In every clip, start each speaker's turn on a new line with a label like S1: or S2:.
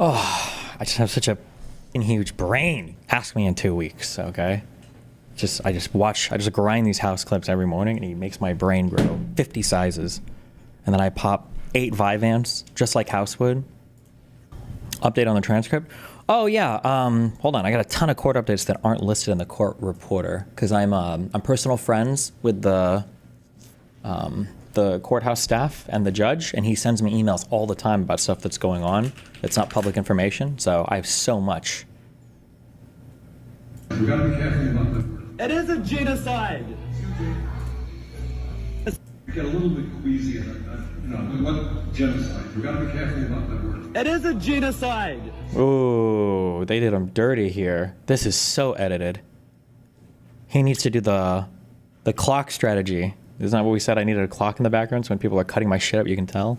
S1: Oh, I just have such a huge brain. Ask me in 2 weeks, okay? I just grind these house clips every morning, and he makes my brain grow 50 sizes. And then I pop 8 Vyvanse, just like House would. Update on the transcript. Oh yeah, hold on. I got a ton of court updates that aren't listed in the court reporter because I'm personal friends with the courthouse staff and the judge, and he sends me emails all the time about stuff that's going on. It's not public information, so I have so much.
S2: We gotta be careful about that.
S3: It is a genocide.
S2: We get a little bit queasy, what genocide? We gotta be careful about that word.
S3: It is a genocide.
S1: Ooh, they did him dirty here. This is so edited. He needs to do the clock strategy. Isn't that what we said? I needed a clock in the background so when people are cutting my shit up, you can tell.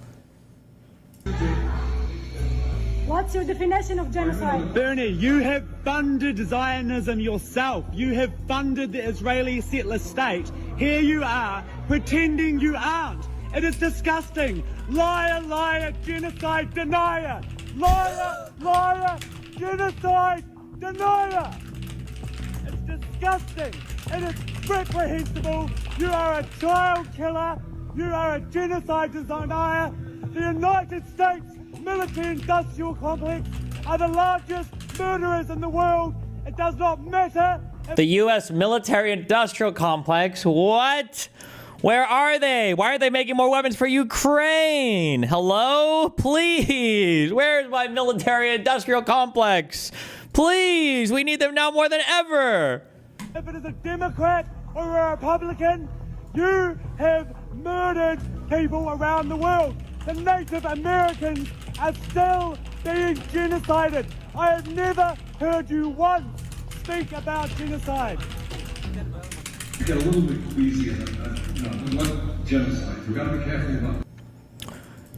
S4: What's your definition of genocide?
S3: Bernie, you have funded Zionism yourself. You have funded the Israeli settler state. Here you are, pretending you aren't. It is disgusting. Liar, liar, genocide denier. Liar, liar, genocide denier. It's disgusting. It is reprehensible. You are a child killer. You are a genocide denier. The United States military-industrial complex are the largest murderers in the world. It does not matter.
S1: The U.S. military-industrial complex? What? Where are they? Why are they making more weapons for Ukraine? Hello? Please. Where's my military-industrial complex? Please. We need them now more than ever.
S3: If it is a Democrat or a Republican, you have murdered people around the world. The Native Americans are still being genocided. I have never heard you once speak about genocide.
S2: We get a little bit queasy, what genocide? We gotta be careful about.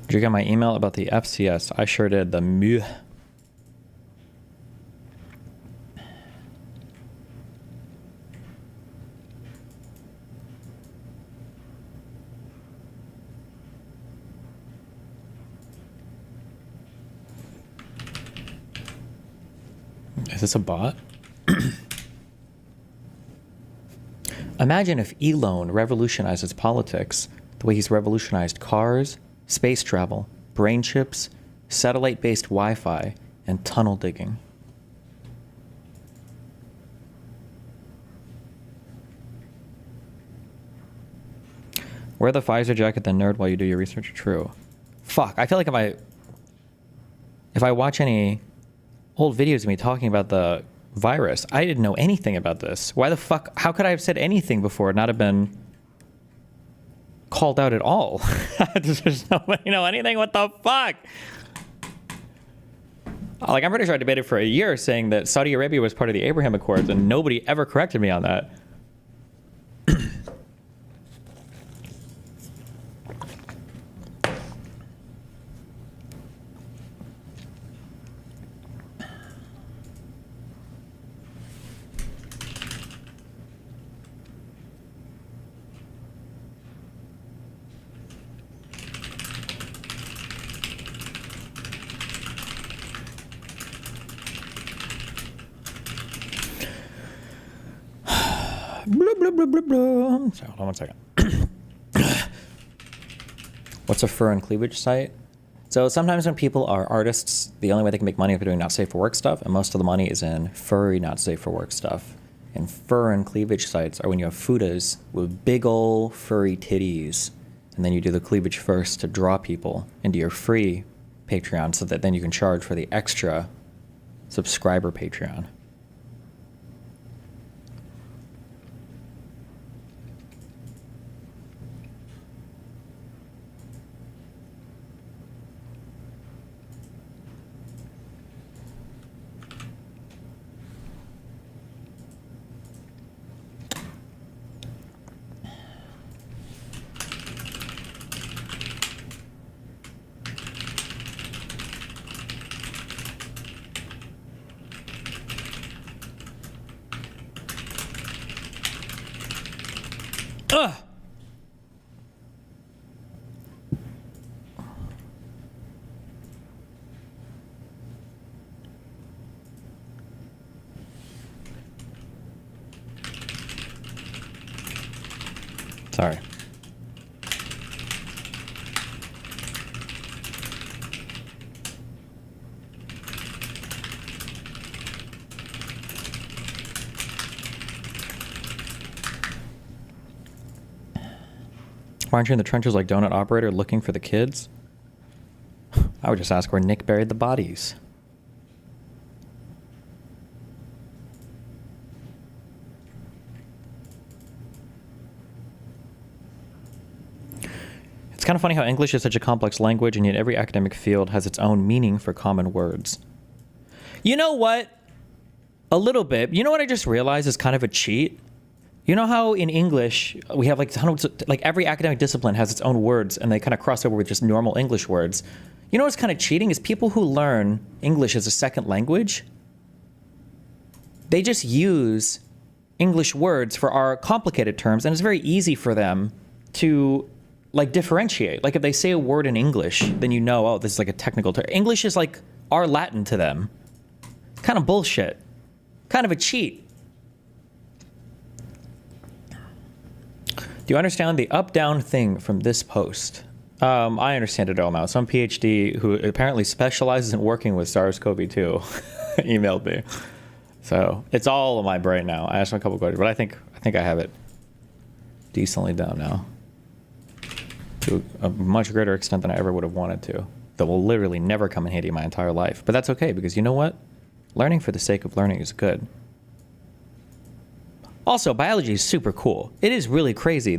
S1: Did you get my email about the FCS? I sure did. The mu. Is this a bot? Imagine if Elon revolutionizes politics the way he's revolutionized cars, space travel, brain chips, satellite-based Wi-Fi, and tunnel digging. Wear the Pfizer jacket, then nerd while you do your research. True. Fuck, I feel like if I watch any old videos of me talking about the virus, I didn't know anything about this. Why the fuck? How could I have said anything before and not have been called out at all? There's nobody know anything. What the fuck? Like, I'm pretty sure I debated for a year saying that Saudi Arabia was part of the Abraham Accords, and nobody ever corrected me on that. Blah, blah, blah, blah, blah. Sorry, hold on 1 second. What's a fur and cleavage site? So sometimes when people are artists, the only way they can make money is by doing not safe for work stuff, and most of the money is in furry not safe for work stuff. And fur and cleavage sites are when you have fudas with big ol' furry titties, and then you do the cleavage first to draw people into your free Patreon so that then you can charge for the extra subscriber Patreon. Sorry. Why aren't you in the trenches like donut operator looking for the kids? I would just ask where Nick buried the bodies. It's kind of funny how English is such a complex language, and yet every academic field has its own meaning for common words. You know what? A little bit. You know what I just realized is kind of a cheat? You know how in English we have like hundreds of, like every academic discipline has its own words and they kind of cross over with just normal English words. You know what's kind of cheating is people who learn English as a second language, they just use English words for our complicated terms, and it's very easy for them to like differentiate. Like if they say a word in English, then you know, oh, this is like a technical term. English is like our Latin to them. Kind of bullshit. Kind of a cheat. Do you understand the up-down thing from this post? I understand it all now. Some PhD who apparently specializes in working with SARS-CoV-2 emailed me. So it's all in my brain now. I asked him a couple questions, but I think I have it decently down now. To a much greater extent than I ever would have wanted to. That will literally never come in handy in my entire life. But that's okay, because you know what? Learning for the sake of learning is good. Also, biology is super cool. It is really crazy.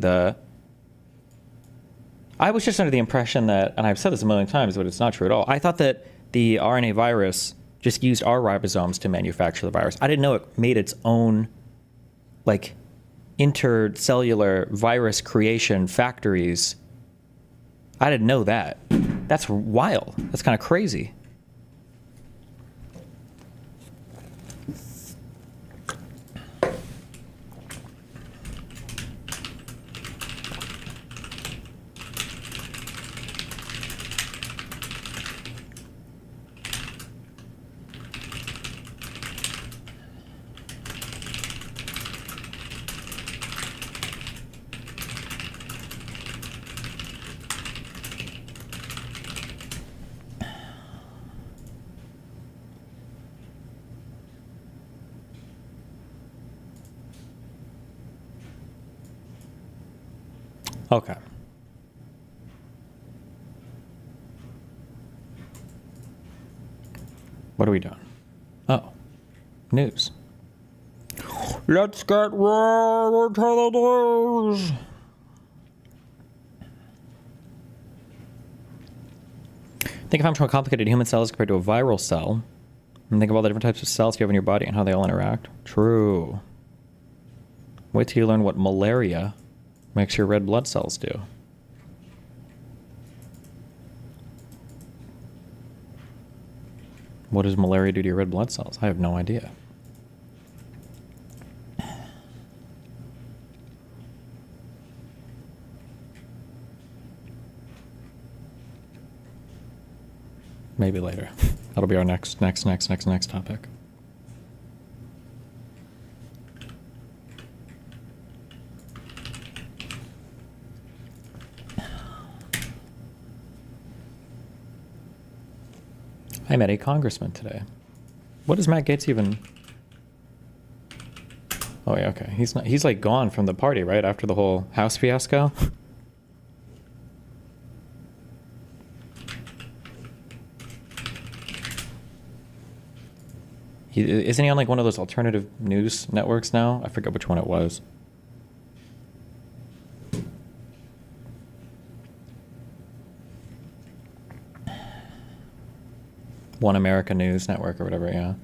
S1: I was just under the impression that, and I've said this a million times, but it's not true at all. I thought that the RNA virus just used our ribosomes to manufacture the virus. I didn't know it made its own, like, intercellular virus creation factories. I didn't know that. That's wild. That's kind of crazy. Okay. What are we doing? Oh, news. Let's get right to the news. Think of how much more complicated a human cell is compared to a viral cell. And think of all the different types of cells you have in your body and how they all interact. True. Wait till you learn what malaria makes your red blood cells do. What does malaria do to your red blood cells? I have no idea. Maybe later. That'll be our next topic. I met a congressman today. What does Matt Gaetz even... Oh yeah, okay. He's like gone from the party, right? After the whole House fiasco? Isn't he on like one of those alternative news networks now? I forget which one it was. One America News Network or whatever, yeah.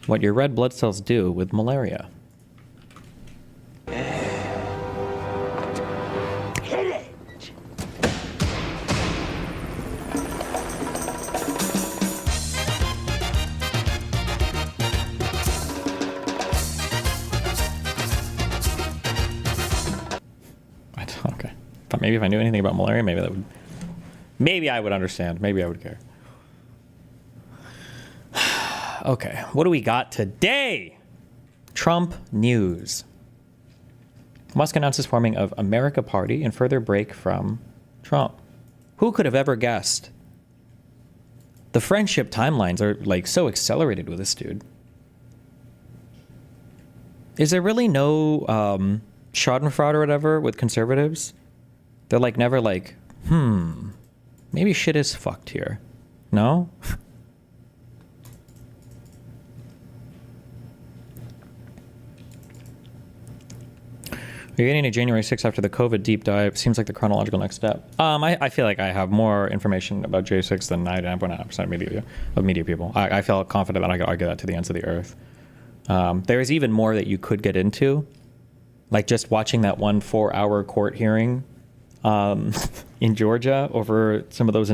S1: What your red blood cells do with malaria. Okay. Thought maybe if I knew anything about malaria, maybe that would Maybe I would understand. Maybe I would care. Okay, what do we got today? Trump news. Musk announces forming of America Party in further break from Trump. Who could have ever guessed? The friendship timelines are like so accelerated with this dude. Is there really no schadenfreude or whatever with conservatives? They're like never like, maybe shit is fucked here. No? You're getting to January 6th after the COVID deep dive. Seems like the chronological next step. I feel like I have more information about J6 than 99.9% of media people. I feel confident that I could argue that to the ends of the earth. There is even more that you could get into. Like just watching that 4-hour court hearing in Georgia over some of those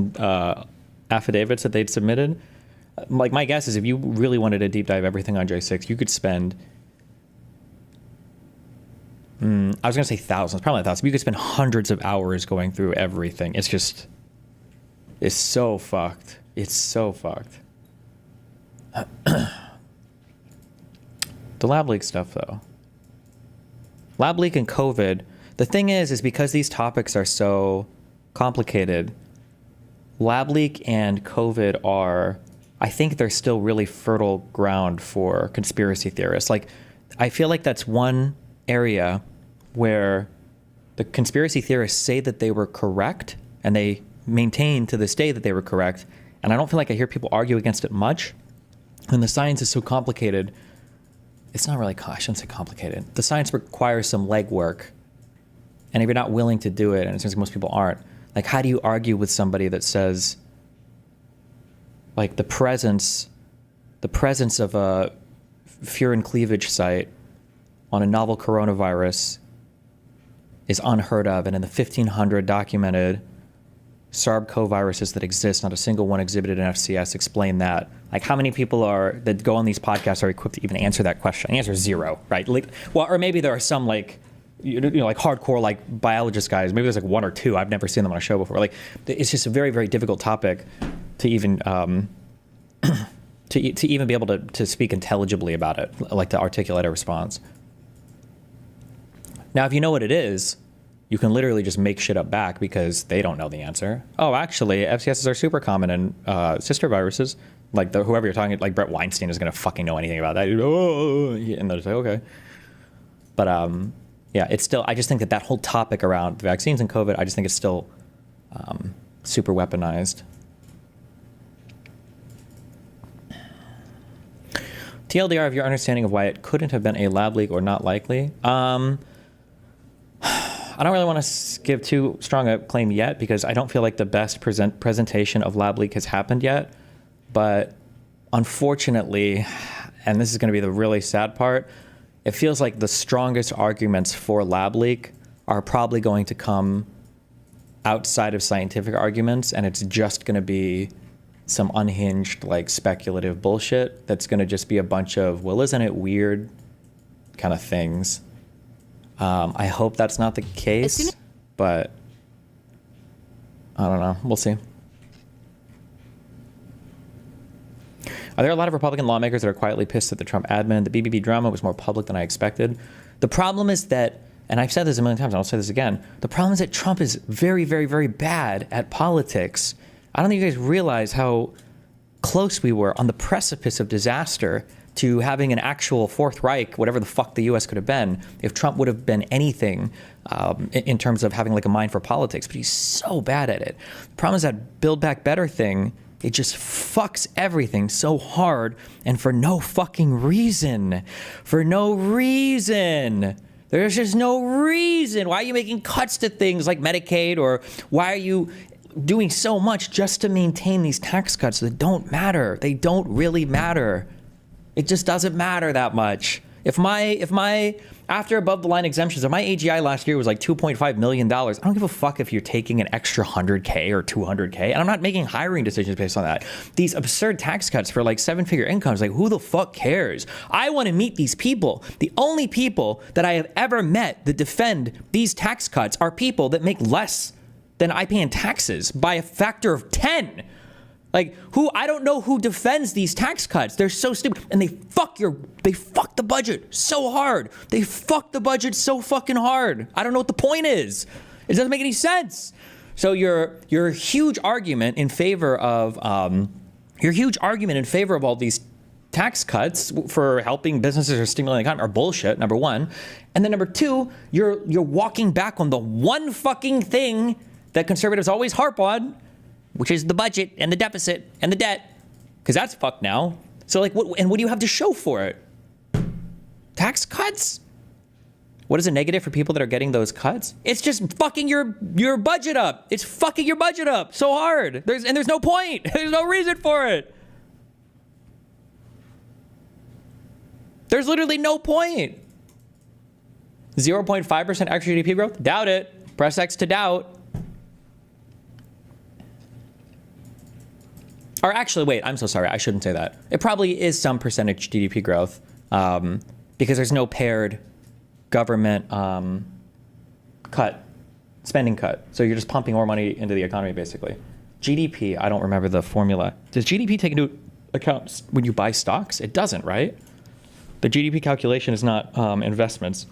S1: affidavits that they'd submitted. Like my guess is if you really wanted to deep dive everything on J6, you could spend... I was going to say thousands, probably not thousands. You could spend hundreds of hours going through everything. It's so fucked. It's so fucked. The lab leak stuff, though. Lab leak and COVID. The thing is because these topics are so complicated, lab leak and COVID are, I think they're still really fertile ground for conspiracy theorists. Like, I feel like that's one area where the conspiracy theorists say that they were correct and they maintain to this day that they were correct. And I don't feel like I hear people argue against it much. And the science is so complicated. It's not really, I shouldn't say complicated. The science requires some legwork. And if you're not willing to do it, and it seems like most people aren't, like how do you argue with somebody that says like the presence of a furin cleavage site on a novel coronavirus is unheard of, and in the 1,500 documented SARS-CoV viruses that exist, not a single one exhibited in FCS explain that. Like, how many people that go on these podcasts are equipped to even answer that question? The answer is zero, right? Like, well, or maybe there are some like, like hardcore like biologist guys. Maybe there's like one or two. I've never seen them on a show before. Like, it's just a very, very difficult topic to even to even be able to speak intelligibly about it, like to articulate a response. Now, if you know what it is, you can literally just make shit up back because they don't know the answer. Oh, actually, FCSs are super common in sister viruses. Like whoever you're talking, like Brett Weinstein is going to fucking know anything about that. And they'll say, okay. But yeah, it's still, I just think that whole topic around vaccines and COVID, I just think it's still super weaponized. TLDR of your understanding of why it couldn't have been a lab leak or not likely. I don't really want to give too strong a claim yet because I don't feel like the best presentation of lab leak has happened yet. But unfortunately, and this is going to be the really sad part, it feels like the strongest arguments for lab leak are probably going to come outside of scientific arguments, and it's just going to be some unhinged, like speculative bullshit that's going to just be a bunch of, well, isn't it weird kind of things. I hope that's not the case, but I don't know. We'll see. Are there a lot of Republican lawmakers that are quietly pissed at the Trump admin? The BBB drama was more public than I expected. The problem is that, and I've said this a million times, and I'll say this again, the problem is that Trump is very, very, very bad at politics. I don't think you guys realize how close we were on the precipice of disaster to having an actual Fourth Reich, whatever the fuck the U.S. could have been, if Trump would have been anything in terms of having like a mind for politics. But he's so bad at it. The problem is that Build Back Better thing, it just fucks everything so hard and for no fucking reason. For no reason. There's just no reason. Why are you making cuts to things like Medicaid, or why are you doing so much just to maintain these tax cuts that don't matter? They don't really matter. It just doesn't matter that much. If my after above the line exemptions, if my AGI last year was like $2.5 million, I don't give a fuck if you're taking an extra 100K or 200K, and I'm not making hiring decisions based on that. These absurd tax cuts for like 7-figure incomes, like who the fuck cares? I want to meet these people. The only people that I have ever met that defend these tax cuts are people that make less than I pay in taxes by a factor of 10. Like, I don't know who defends these tax cuts. They're so stupid. And they fuck the budget so hard. They fuck the budget so fucking hard. I don't know what the point is. It doesn't make any sense. So your huge argument in favor of all these tax cuts for helping businesses or stimulating the economy are bullshit, number one. And then number two, you're walking back on the one fucking thing that conservatives always harp on, which is the budget and the deficit and the debt, because that's fucked now. So like, what do you have to show for it? Tax cuts? What is a negative for people that are getting those cuts? It's just fucking your budget up. It's fucking your budget up so hard. There's no point. There's no reason for it. There's literally no point. 0.5% extra GDP growth? Doubt it. Press X to doubt. Or actually, wait, I'm so sorry. I shouldn't say that. It probably is some percentage GDP growth because there's no paired government spending cut. So you're just pumping more money into the economy, basically. GDP, I don't remember the formula. Does GDP take into account when you buy stocks? It doesn't, right? The GDP calculation is not investments.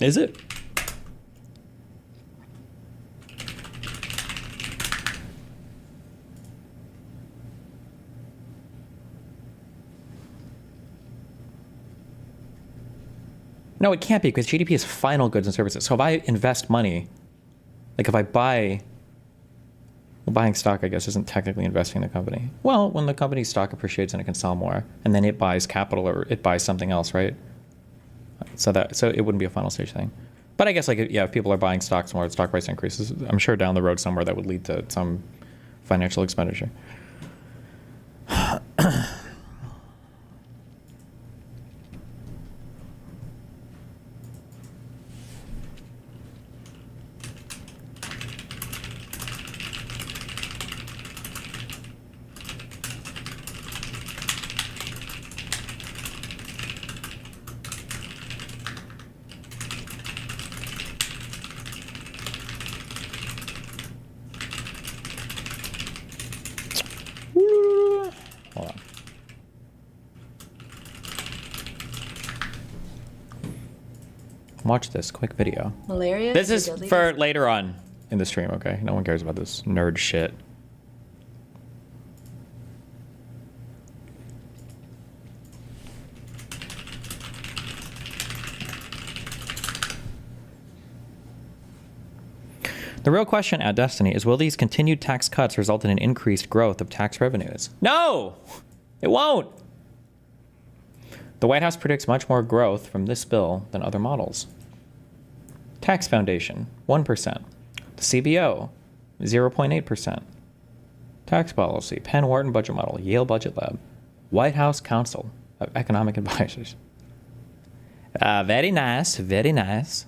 S1: Is it? No, it can't be because GDP is final goods and services. So if I invest money, like if I buy, well, buying stock, I guess, isn't technically investing in the company. Well, when the company's stock appreciates and it can sell more, and then it buys capital or it buys something else, right? So it wouldn't be a final stage thing. But I guess like, yeah, if people are buying stocks more, stock price increases, I'm sure down the road somewhere that would lead to some financial expenditure. Hold on. Watch this quick video.
S5: Malaria.
S1: This is for later on in the stream, okay? No one cares about this nerd shit. The real question at Destiny is, will these continued tax cuts result in an increased growth of tax revenues? No, it won't. The White House predicts much more growth from this bill than other models. Tax Foundation, 1%. The CBO, 0.8%. Tax Policy, Penn Wharton Budget Model, Yale Budget Lab, White House Council of Economic Advisors. Very nice, very nice.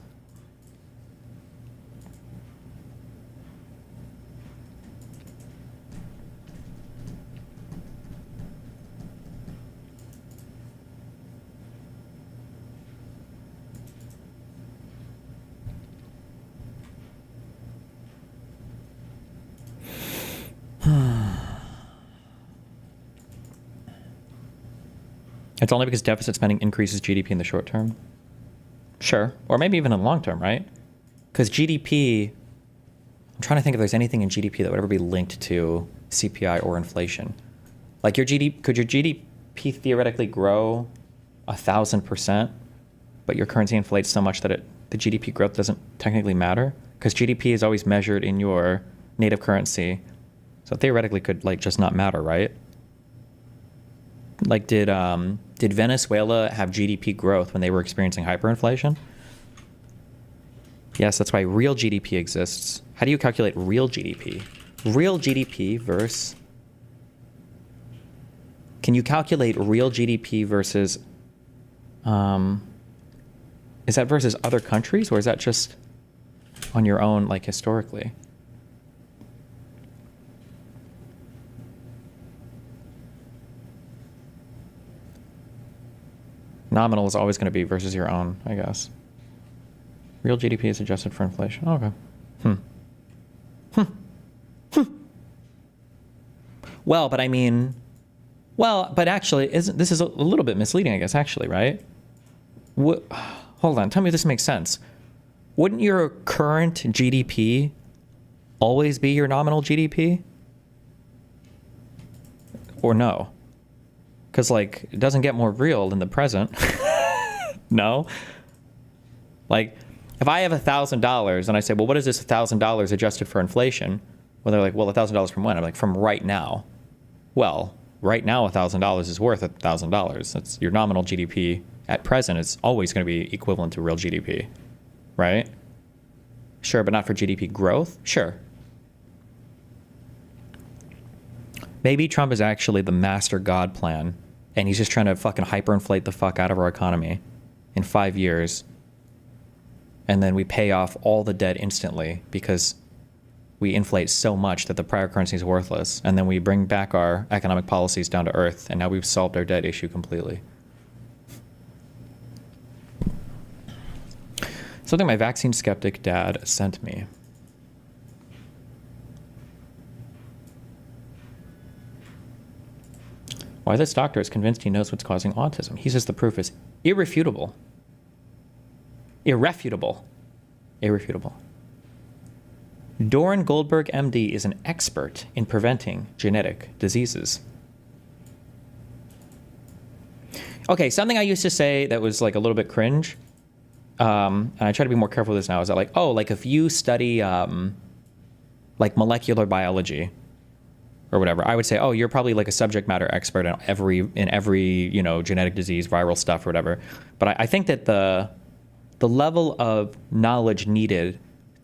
S1: It's only because deficit spending increases GDP in the short term. Sure. Or maybe even in the long term, right? Because GDP, I'm trying to think if there's anything in GDP that would ever be linked to CPI or inflation. Like could your GDP theoretically grow 1,000%, but your currency inflates so much that the GDP growth doesn't technically matter? Because GDP is always measured in your native currency. So theoretically could like just not matter, right? Like did Venezuela have GDP growth when they were experiencing hyperinflation? Yes, that's why real GDP exists. How do you calculate real GDP? Real GDP versus... Can you calculate real GDP versus... is that versus other countries, or is that just on your own, like historically? Nominal is always going to be versus your own, I guess. Real GDP is adjusted for inflation. Okay. Well, but I mean, but actually, isn't this is a little bit misleading, I guess, actually, right? Hold on, tell me if this makes sense. Wouldn't your current GDP always be your nominal GDP? Or no? Because, like, it doesn't get more real in the present. No? Like, if I have $1,000 and I say, well, what is this $1,000 adjusted for inflation? Well, they're like, well, $1,000 from when? I'm like, from right now. Well, right now, $1,000 is worth $1,000. That's your nominal GDP at present is always going to be equivalent to real GDP, right? Sure, but not for GDP growth? Sure. Maybe Trump is actually the master God plan, and he's just trying to fucking hyperinflate the fuck out of our economy in 5 years, and then we pay off all the debt instantly because we inflate so much that the prior currency is worthless, and then we bring back our economic policies down to earth, and now we've solved our debt issue completely. Something my vaccine skeptic dad sent me. Why this doctor is convinced he knows what's causing autism. He says the proof is irrefutable. Irrefutable. Irrefutable. Doran Goldberg, MD, is an expert in preventing genetic diseases. Okay, something I used to say that was like a little bit cringe, and I try to be more careful with this now, is that like, oh, like if you study like molecular biology or whatever, I would say, oh, you're probably like a subject matter expert in every you know, genetic disease, viral stuff or whatever. But I think that the level of knowledge needed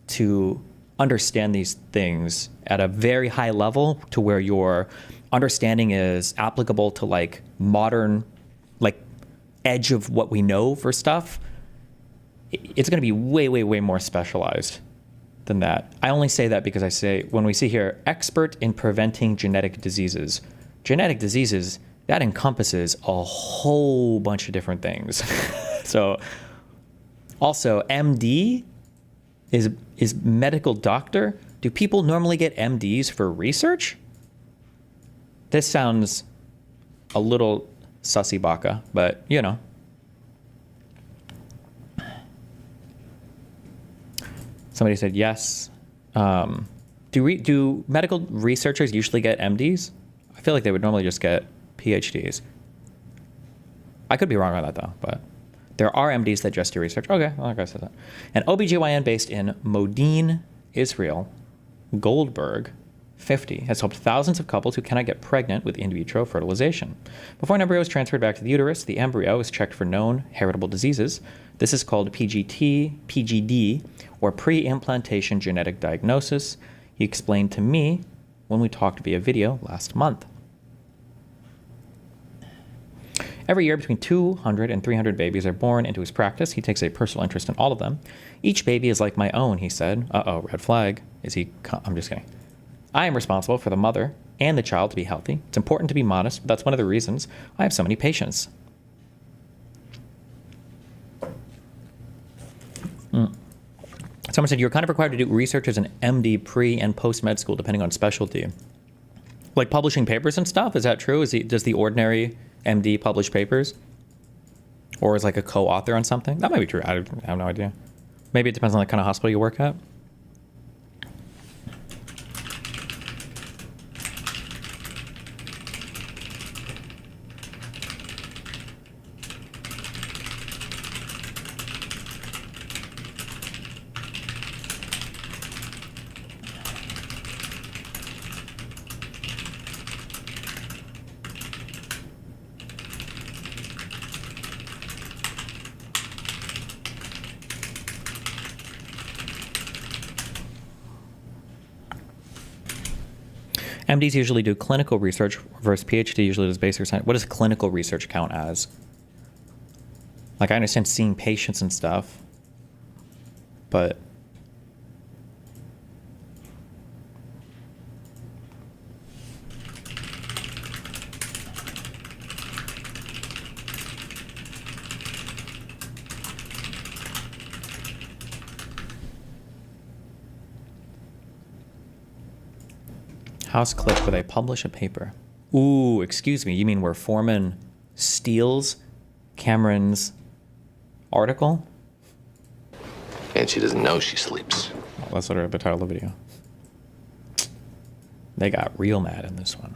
S1: to understand these things at a very high level to where your understanding is applicable to like modern, like edge of what we know for stuff, it's going to be way, way, way more specialized than that. I only say that because I say, when we see here, expert in preventing genetic diseases, that encompasses a whole bunch of different things. So also MD is medical doctor. Do people normally get MDs for research? This sounds a little sussy baka, but you know. Somebody said yes. Do medical researchers usually get MDs? I feel like they would normally just get PhDs. I could be wrong on that though, but there are MDs that just do research. Okay, well, like I said that. An OBGYN based in Modine, Israel, Goldberg, 50, has helped thousands of couples who cannot get pregnant with in vitro fertilization. Before an embryo is transferred back to the uterus, the embryo is checked for known heritable diseases. This is called PGD, or pre-implantation genetic diagnosis. He explained to me when we talked via video last month. Every year, between 200 and 300 babies are born into his practice. He takes a personal interest in all of them. Each baby is like my own, he said. Uh-oh, red flag. I'm just kidding. I am responsible for the mother and the child to be healthy. It's important to be modest, but that's one of the reasons I have so many patients. Someone said, you're kind of required to do research as an MD pre- and post-med school, depending on specialty. Like publishing papers and stuff, is that true? Does the ordinary MD publish papers? Or is like a co-author on something? That might be true. I have no idea. Maybe it depends on the kind of hospital you work at. MDs usually do clinical research versus PhD usually does basic science. What does clinical research count as? Like, I understand seeing patients and stuff, but House clip where they publish a paper. Ooh, excuse me. You mean where Foreman steals Cameron's article?
S5: And she doesn't know she sleeps.
S1: Well, that's literally the title of the video. They got real mad in this one.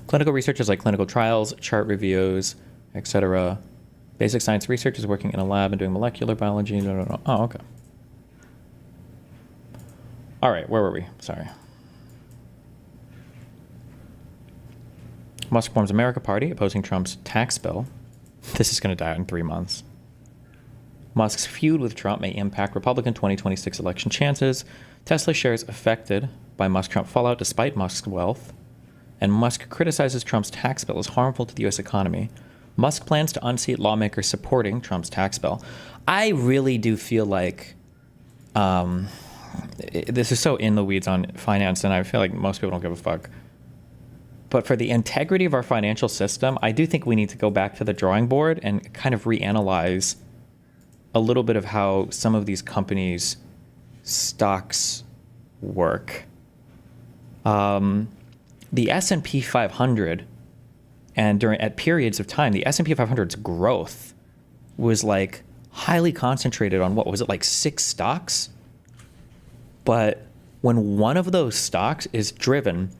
S1: Clinical research is like clinical trials, chart reviews, etc. Basic science research is working in a lab and doing molecular biology. No. Oh, okay. All right, where were we? Sorry. Musk forms America Party, opposing Trump's tax bill. This is going to die in 3 months. Musk's feud with Trump may impact Republican 2026 election chances. Tesla shares affected by Musk-Trump fallout despite Musk's wealth. And Musk criticizes Trump's tax bill as harmful to the U.S. economy. Musk plans to unseat lawmakers supporting Trump's tax bill. I really do feel like this is so in the weeds on finance, and I feel like most people don't give a fuck. But for the integrity of our financial system, I do think we need to go back to the drawing board and kind of reanalyze a little bit of how some of these companies' stocks work. The S&P 500, and at periods of time, the S&P 500's growth was like highly concentrated on, what was it, like 6 stocks? But when one of those stocks is driven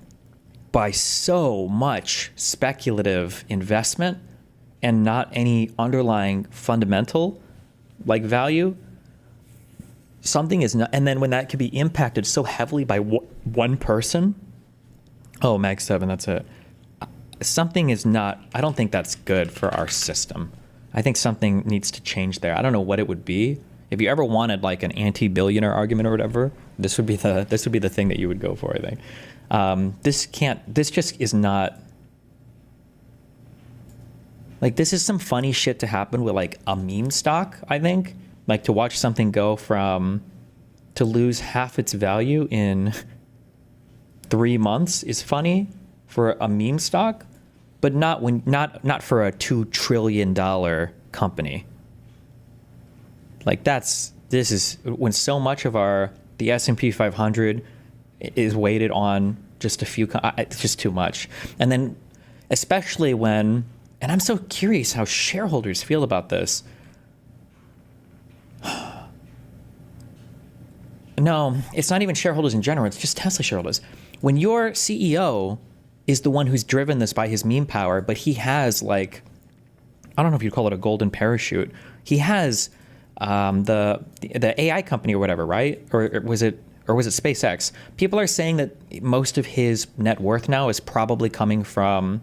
S1: by so much speculative investment and not any underlying fundamental like value, something is not, and then when that could be impacted so heavily by one person, oh, Mag 7, that's it. Something is not, I don't think that's good for our system. I think something needs to change there. I don't know what it would be. If you ever wanted like an anti-billionaire argument or whatever, this would be the thing that you would go for, I think. This just is not, like, this is some funny shit to happen with like a meme stock, I think. Like to watch something go to lose half its value in 3 months is funny for a meme stock, but not not for a $2 trillion company. Like this is when so much of the S&P 500 is weighted on just a few. It's just too much. And then especially when, and I'm so curious how shareholders feel about this. No, it's not even shareholders in general. It's just Tesla shareholders. When your CEO is the one who's driven this by his meme power, but he has like, I don't know if you'd call it a golden parachute. He has the AI company or whatever, right? Or was it SpaceX? People are saying that most of his net worth now is probably coming from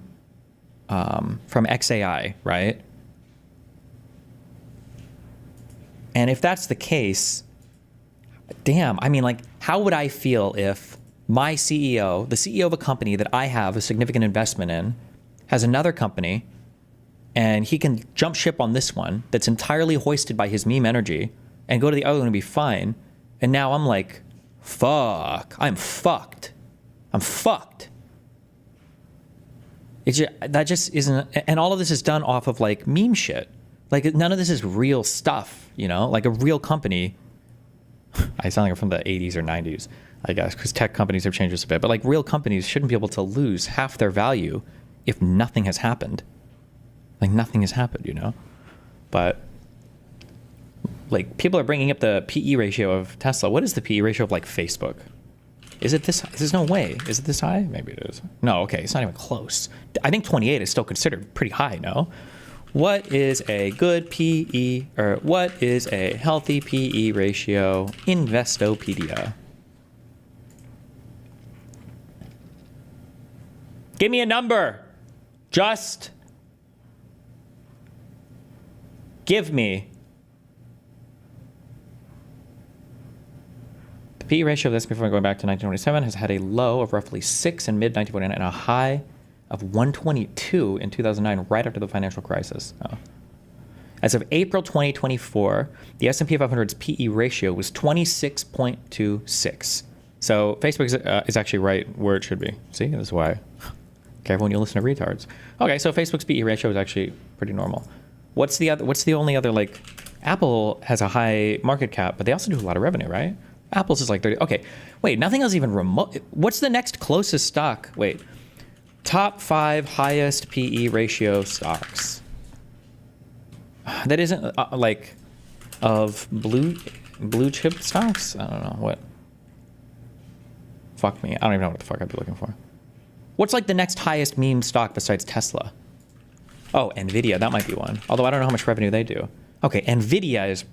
S1: XAI, right? And if that's the case, damn, I mean, like, how would I feel if my CEO, the CEO of a company that I have a significant investment in, has another company, and he can jump ship on this one that's entirely hoisted by his meme energy and go to the other one and be fine. And now I'm like, fuck, I'm fucked. I'm fucked. That just isn't, and all of this is done off of like meme shit. Like none of this is real stuff, you know, like a real company. I sound like I'm from the 80s or 90s, I guess, because tech companies have changed this a bit. But like real companies shouldn't be able to lose half their value if nothing has happened. Like nothing has happened, you know? But like people are bringing up the PE ratio of Tesla. What is the PE ratio of like Facebook? Is it this? There's no way. Is it this high? Maybe it is. No, okay, it's not even close. I think 28 is still considered pretty high, no? What is a good PE, or what is a healthy PE ratio? Investopedia. Give me a number. Just give me. The PE ratio of this before going back to 1927 has had a low of roughly 6 in mid-1949 and a high of 122 in 2009, right after the financial crisis. Oh. As of April 2024, the S&P 500's PE ratio was 26.26. So Facebook is actually right where it should be. See, that's why. Careful when you listen to retards. Okay, so Facebook's PE ratio is actually pretty normal. What's the only other, like, Apple has a high market cap, but they also do a lot of revenue, right? Apple's is like 30. Okay, wait, nothing else even remote. What's the next closest stock? Wait, top 5 highest PE ratio stocks. That isn't like of blue chip stocks. I don't know what. Fuck me. I don't even know what the fuck I'd be looking for. What's like the next highest meme stock besides Tesla? Oh, Nvidia. That might be one. Although I don't know how much revenue they do. Okay, Nvidia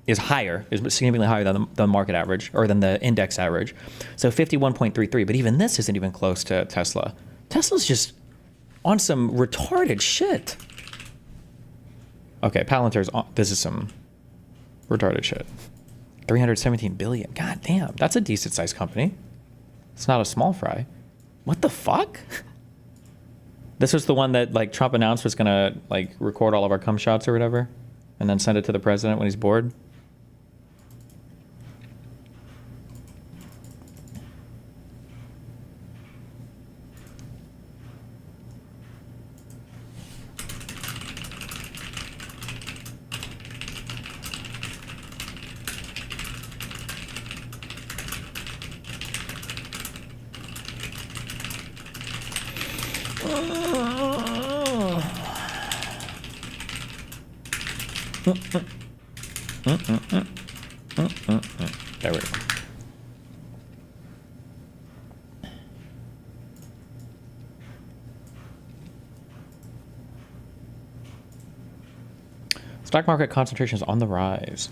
S1: is higher, is significantly higher than the market average or than the index average. So 51.33. But even this isn't even close to Tesla. Tesla's just on some retarded shit. Okay, Palantir's on. This is some retarded shit. 317 billion. God damn, that's a decent sized company. It's not a small fry. What the fuck? This was the one that like Trump announced was gonna like record all of our cum shots or whatever, and then send it to the president when he's bored. There we go. Stock market concentration is on the rise.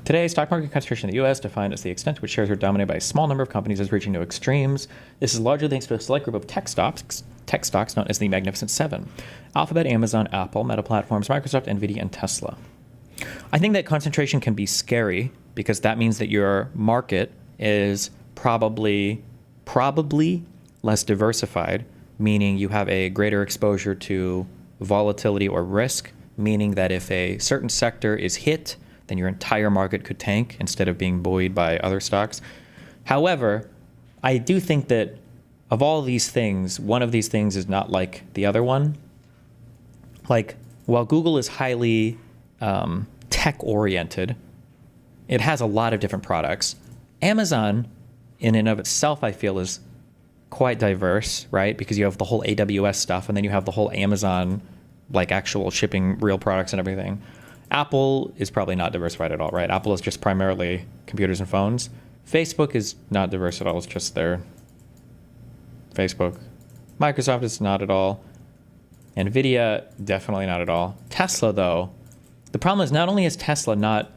S1: Today, stock market concentration in the U.S. defined as the extent to which shares are dominated by a small number of companies is reaching new extremes. This is largely thanks to a select group of tech stocks known as the Magnificent Seven: Alphabet, Amazon, Apple, Meta Platforms, Microsoft, Nvidia, and Tesla. I think that concentration can be scary because that means that your market is probably less diversified, meaning you have a greater exposure to volatility or risk, meaning that if a certain sector is hit, then your entire market could tank instead of being buoyed by other stocks. However, I do think that of all these things, one of these things is not like the other one. Like, while Google is highly tech-oriented, it has a lot of different products. Amazon, in and of itself, I feel, is quite diverse, right? Because you have the whole AWS stuff, and then you have the whole Amazon, like actual shipping real products and everything. Apple is probably not diversified at all, right? Apple is just primarily computers and phones. Facebook is not diverse at all. It's just their Facebook. Microsoft is not at all. Nvidia, definitely not at all. Tesla, though, the problem is not only is Tesla not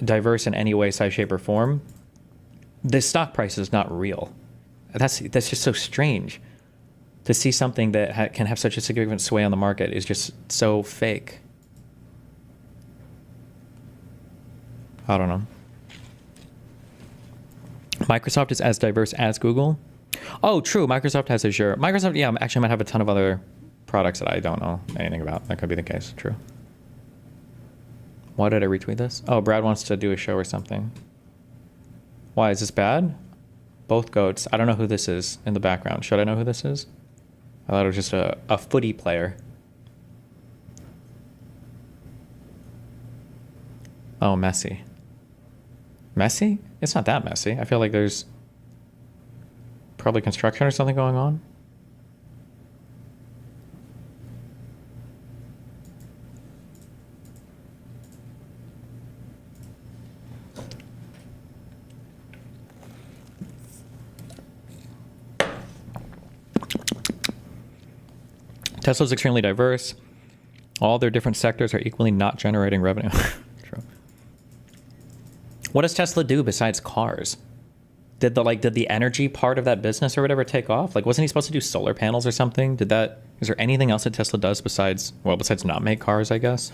S1: diverse in any way, size, shape, or form, the stock price is not real. That's just so strange. To see something that can have such a significant sway on the market is just so fake. I don't know. Microsoft is as diverse as Google. Oh, true. Microsoft has Azure. Microsoft, yeah, actually might have a ton of other products that I don't know anything about. That could be the case. True. Why did I retweet this? Oh, Brad wants to do a show or something. Why, is this bad? Both goats. I don't know who this is in the background. Should I know who this is? I thought it was just a footy player. Oh, messy. Messy? It's not that messy. I feel like there's probably construction or something going on. Tesla's extremely diverse. All their different sectors are equally not generating revenue. True. What does Tesla do besides cars? Did the energy part of that business or whatever take off? Like, wasn't he supposed to do solar panels or something? Is there anything else that Tesla does besides not make cars, I guess?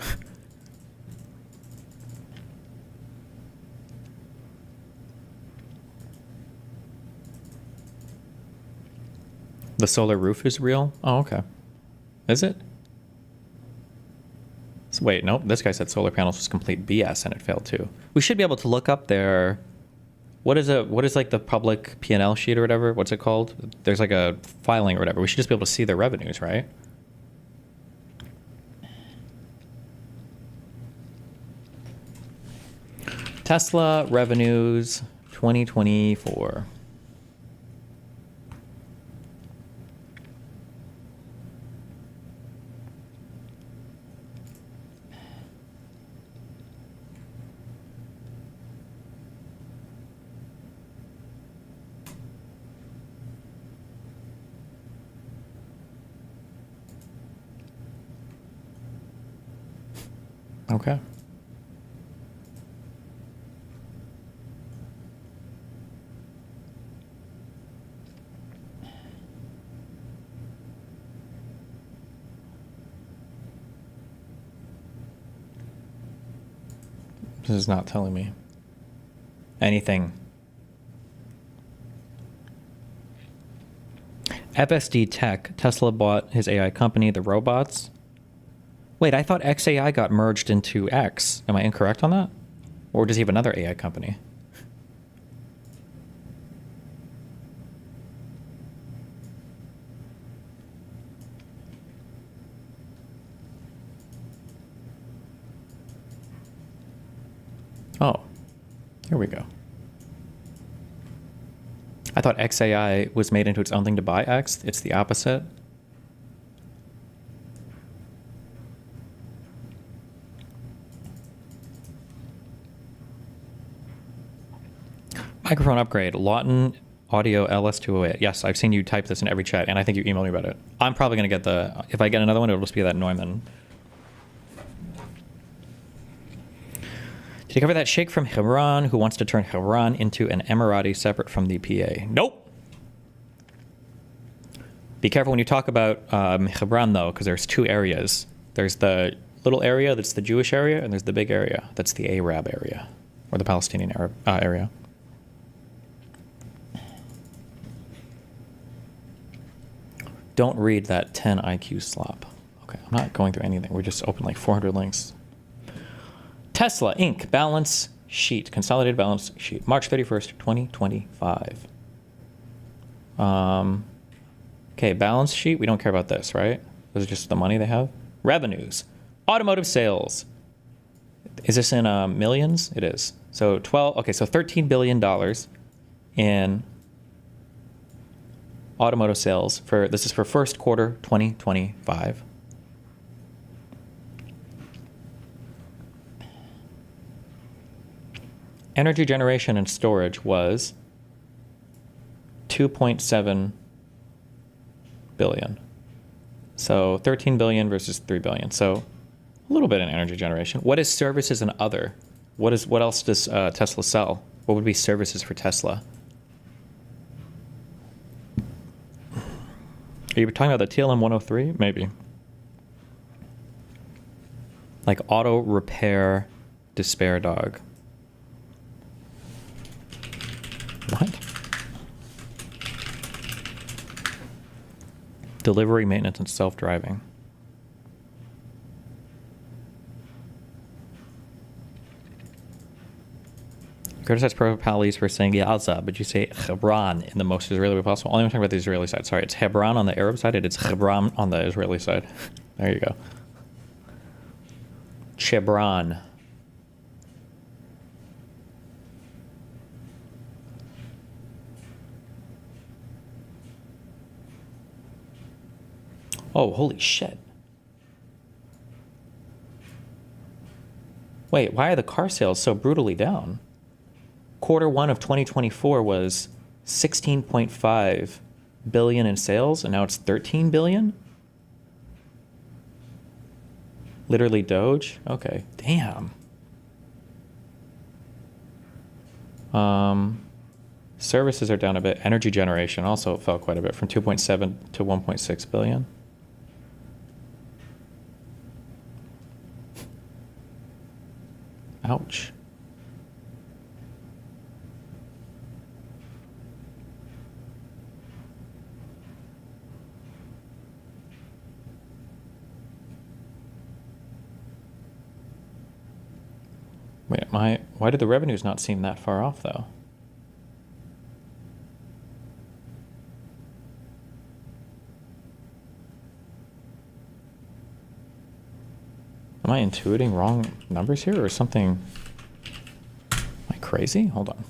S1: The solar roof is real? Oh, okay. Is it? Wait, nope. This guy said solar panels was complete BS and it failed too. We should be able to look up their. What is like the public P&L sheet or whatever? What's it called? There's like a filing or whatever. We should just be able to see their revenues, right? Tesla revenues 2024. Okay. This is not telling me anything. FSD Tech, Tesla bought his AI company, the robots. Wait, I thought XAI got merged into X. Am I incorrect on that? Or does he have another AI company? Oh, here we go. I thought XAI was made into its own thing to buy X. It's the opposite. Microphone upgrade. Lawton Audio LS208. Yes, I've seen you type this in every chat, and I think you emailed me about it. I'm probably going to get the... If I get another one, it'll just be that Neumann. Did you cover that sheikh from Hebron who wants to turn Hebron into an Emirati separate from the PA? Nope. Be careful when you talk about Hebron, though, because there's two areas. There's the little area that's the Jewish area, and there's the big area that's the Arab area, or the Palestinian Arab area. Don't read that 10 IQ slop. Okay, I'm not going through anything. We're just open like 400 links. Tesla Inc. balance sheet, consolidated balance sheet, March 31st, 2025. Okay, balance sheet. We don't care about this, right? This is just the money they have. Revenues, automotive sales. Is this in millions? It is. So $13 billion in automotive sales this is for first quarter 2025. Energy generation and storage was 2.7 billion. So 13 billion versus 3 billion. So a little bit in energy generation. What is services and other? What else does Tesla sell? What would be services for Tesla? Are you talking about the TLM 103? Maybe. Like auto repair despair dog. What? Delivery, maintenance, and self-driving. Criticize pro-Palestinians for saying Gaza, but you say Hebron in the most Israeli way possible. Only I'm talking about the Israeli side. Sorry, it's Hebron on the Arab side, and it's Hebron on the Israeli side. There you go. Chebron. Oh, holy shit. Wait, why are the car sales so brutally down? Quarter one of 2024 was 16.5 billion in sales, and now it's 13 billion? Literally Doge? Okay, damn. Services are down a bit. Energy generation also fell quite a bit, from 2.7 to 1.6 billion. Ouch. why did the revenues not seem that far off though? Am I intuiting wrong numbers here or something? Am I crazy? Hold on.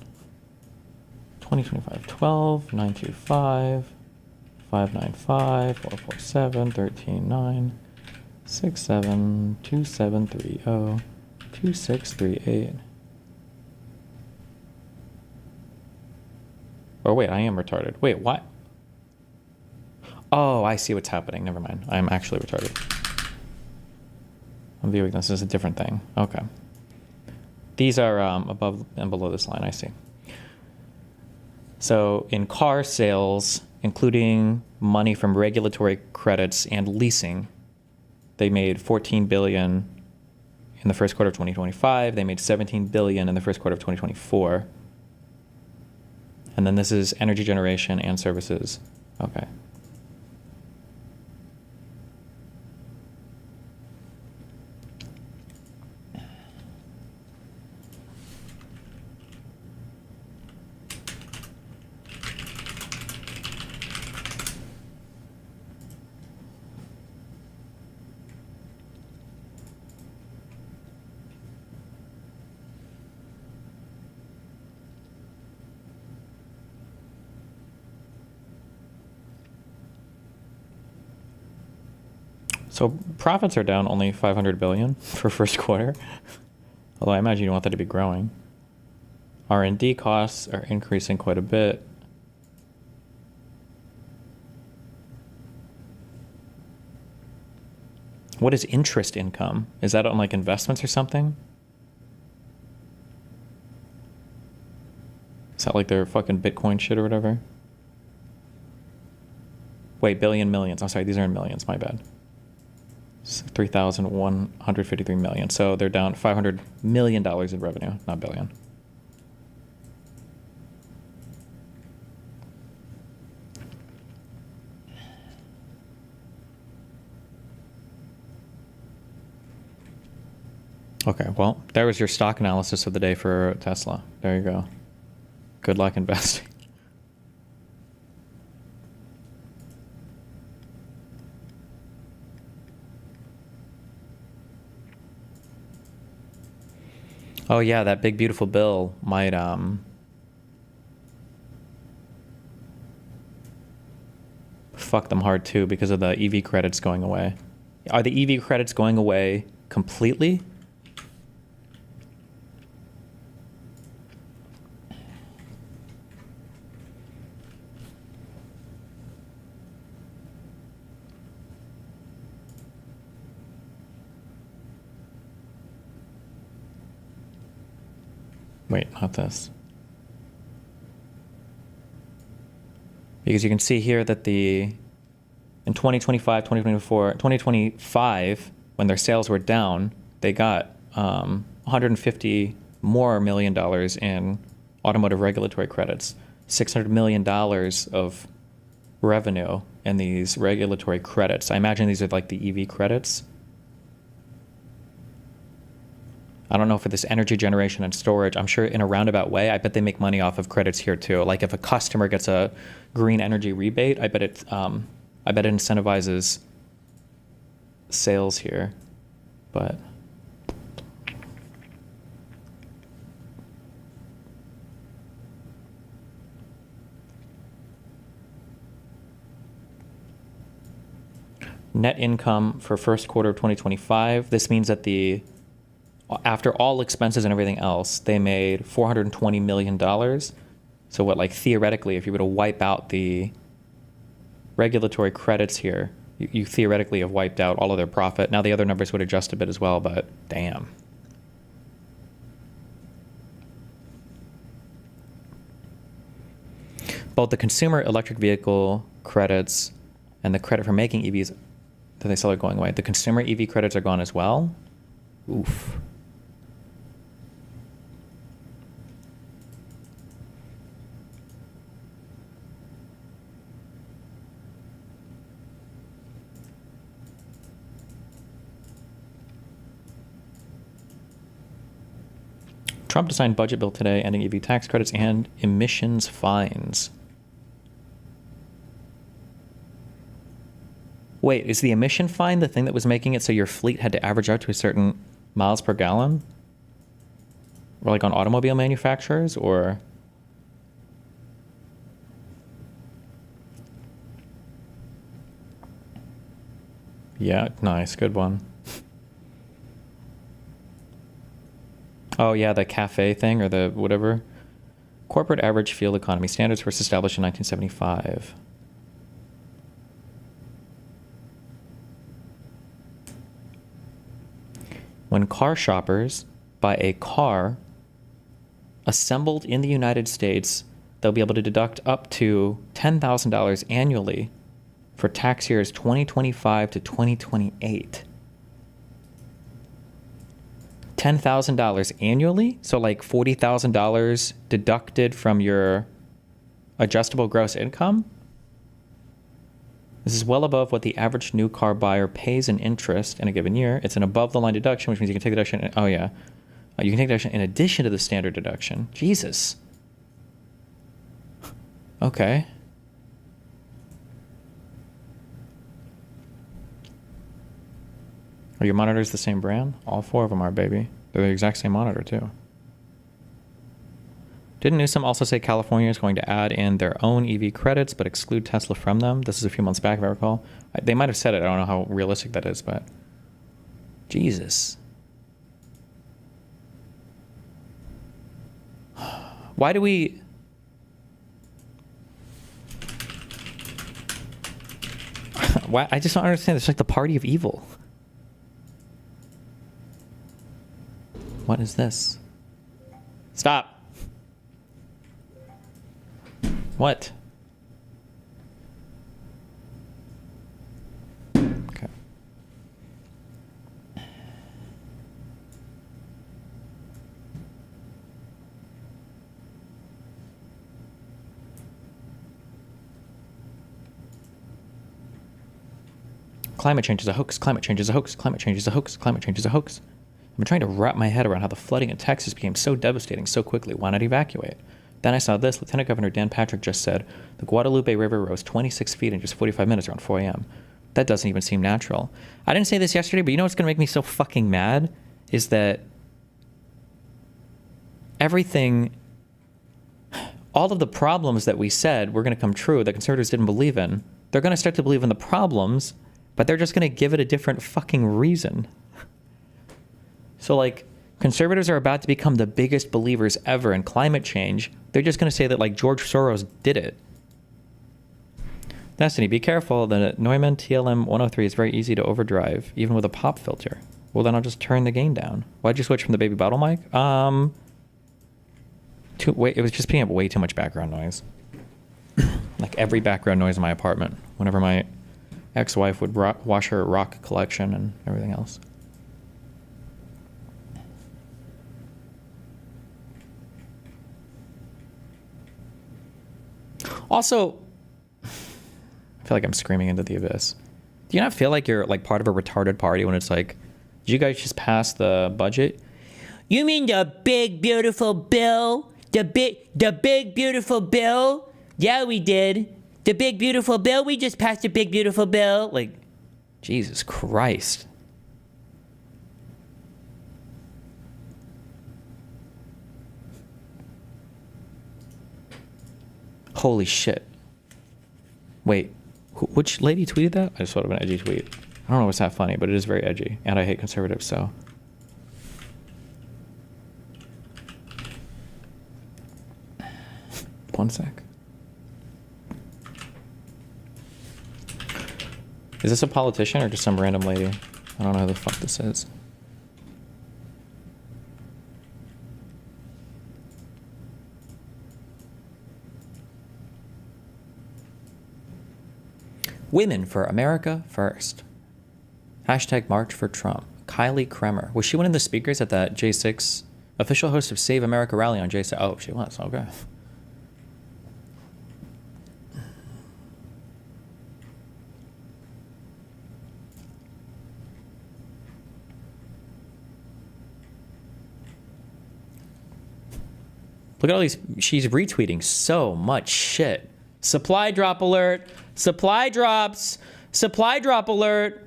S1: 2025, 12, 925, 595, 447, 139, 67, 2730, 2638. Oh wait, I am retarded. Wait, what? Oh, I see what's happening. Never mind. I'm actually retarded. I'm viewing this as a different thing. Okay. These are above and below this line, I see. So in car sales, including money from regulatory credits and leasing, they made 14 billion in the first quarter of 2025. They made 17 billion in the first quarter of 2024. And then this is energy generation and services. Okay. So profits are down only 500 billion for first quarter, although I imagine you want that to be growing. R&D costs are increasing quite a bit. What is interest income? Is that on like investments or something? Is that like their fucking Bitcoin shit or whatever? Wait, billion, millions. I'm sorry, these are in millions, my bad. 3,153 million. So they're down $500 million in revenue, not billion. Okay, well, there was your stock analysis of the day for Tesla. There you go. Good luck investing. Oh yeah, that big beautiful bill might fuck them hard too because of the EV credits going away. Are the EV credits going away completely? Wait, not this. Because you can see here that in 2025, 2024, 2025, when their sales were down, they got 150 more million dollars in automotive regulatory credits, $600 million of revenue in these regulatory credits. I imagine these are like the EV credits. I don't know for this energy generation and storage. I'm sure in a roundabout way, I bet they make money off of credits here too. Like if a customer gets a green energy rebate, I bet it incentivizes sales here. But net income for first quarter of 2025. This means that after all expenses and everything else, they made $420 million. So what, like theoretically, if you were to wipe out the regulatory credits here, you theoretically have wiped out all of their profit. Now the other numbers would adjust a bit as well, but damn. Both the consumer electric vehicle credits and the credit for making EVs that they sell are going away. The consumer EV credits are gone as well. Oof. Trump to sign budget bill today, ending EV tax credits and emissions fines. Wait, is the emission fine the thing that was making it so your fleet had to average out to a certain miles per gallon? Or like on automobile manufacturers, or... Yeah, nice, good one. Oh yeah, the cafe thing, or the whatever. Corporate average fuel economy standards first established in 1975. When car shoppers buy a car assembled in the United States, they'll be able to deduct up to $10,000 annually for tax years 2025 to 2028. $10,000 annually? So like $40,000 deducted from your adjustable gross income? This is well above what the average new car buyer pays in interest in a given year. It's an above-the-line deduction, which means you can take the deduction. Oh, yeah. You can take the deduction in addition to the standard deduction. Jesus. Okay. Are your monitors the same brand? All 4 of them are, baby. They're the exact same monitor, too. Didn't Newsom also say California is going to add in their own EV credits but exclude Tesla from them? This is a few months back, if I recall. They might have said it. I don't know how realistic that is, but... Jesus. Why do we... Why? I just don't understand. It's like the party of evil. What is this? Stop. What? Okay. Climate change is a hoax. Climate change is a hoax. Climate change is a hoax. Climate change is a hoax. I've been trying to wrap my head around how the flooding in Texas became so devastating so quickly. Why not evacuate? Then I saw this. Lieutenant Governor Dan Patrick just said, the Guadalupe River rose 26 feet in just 45 minutes around 4 a.m. That doesn't even seem natural. I didn't say this yesterday, but you know what's going to make me so fucking mad? Is that everything, all of the problems that we said were going to come true that conservatives didn't believe in, they're going to start to believe in the problems, but they're just going to give it a different fucking reason. So like, conservatives are about to become the biggest believers ever in climate change. They're just going to say that like George Soros did it. Destiny, be careful. The Neumann TLM 103 is very easy to overdrive, even with a pop filter. Well, then I'll just turn the gain down. Why'd you switch from the baby bottle mic? It was just picking up way too much background noise. Like every background noise in my apartment, whenever my ex-wife would wash her rock collection and everything else. Also, I feel like I'm screaming into the abyss. Do you not feel like you're like part of a retarded party when it's like, did you guys just pass the budget? You mean the big beautiful bill? The big beautiful bill? Yeah, we did. The big beautiful bill? We just passed the big beautiful bill. Like, Jesus Christ. Holy shit. Wait, which lady tweeted that? I just thought of an edgy tweet. I don't know what's that funny, but it is very edgy. And I hate conservatives, so. One sec. Is this a politician or just some random lady? I don't know who the fuck this is. Women for America First. Hashtag March for Trump. Kylie Kremer. Was she one of the speakers at that J6 official host of Save America rally on J6? Oh, she was. Okay. Look at all these. She's retweeting so much shit. Supply drop alert. Supply drops. Supply drop alert.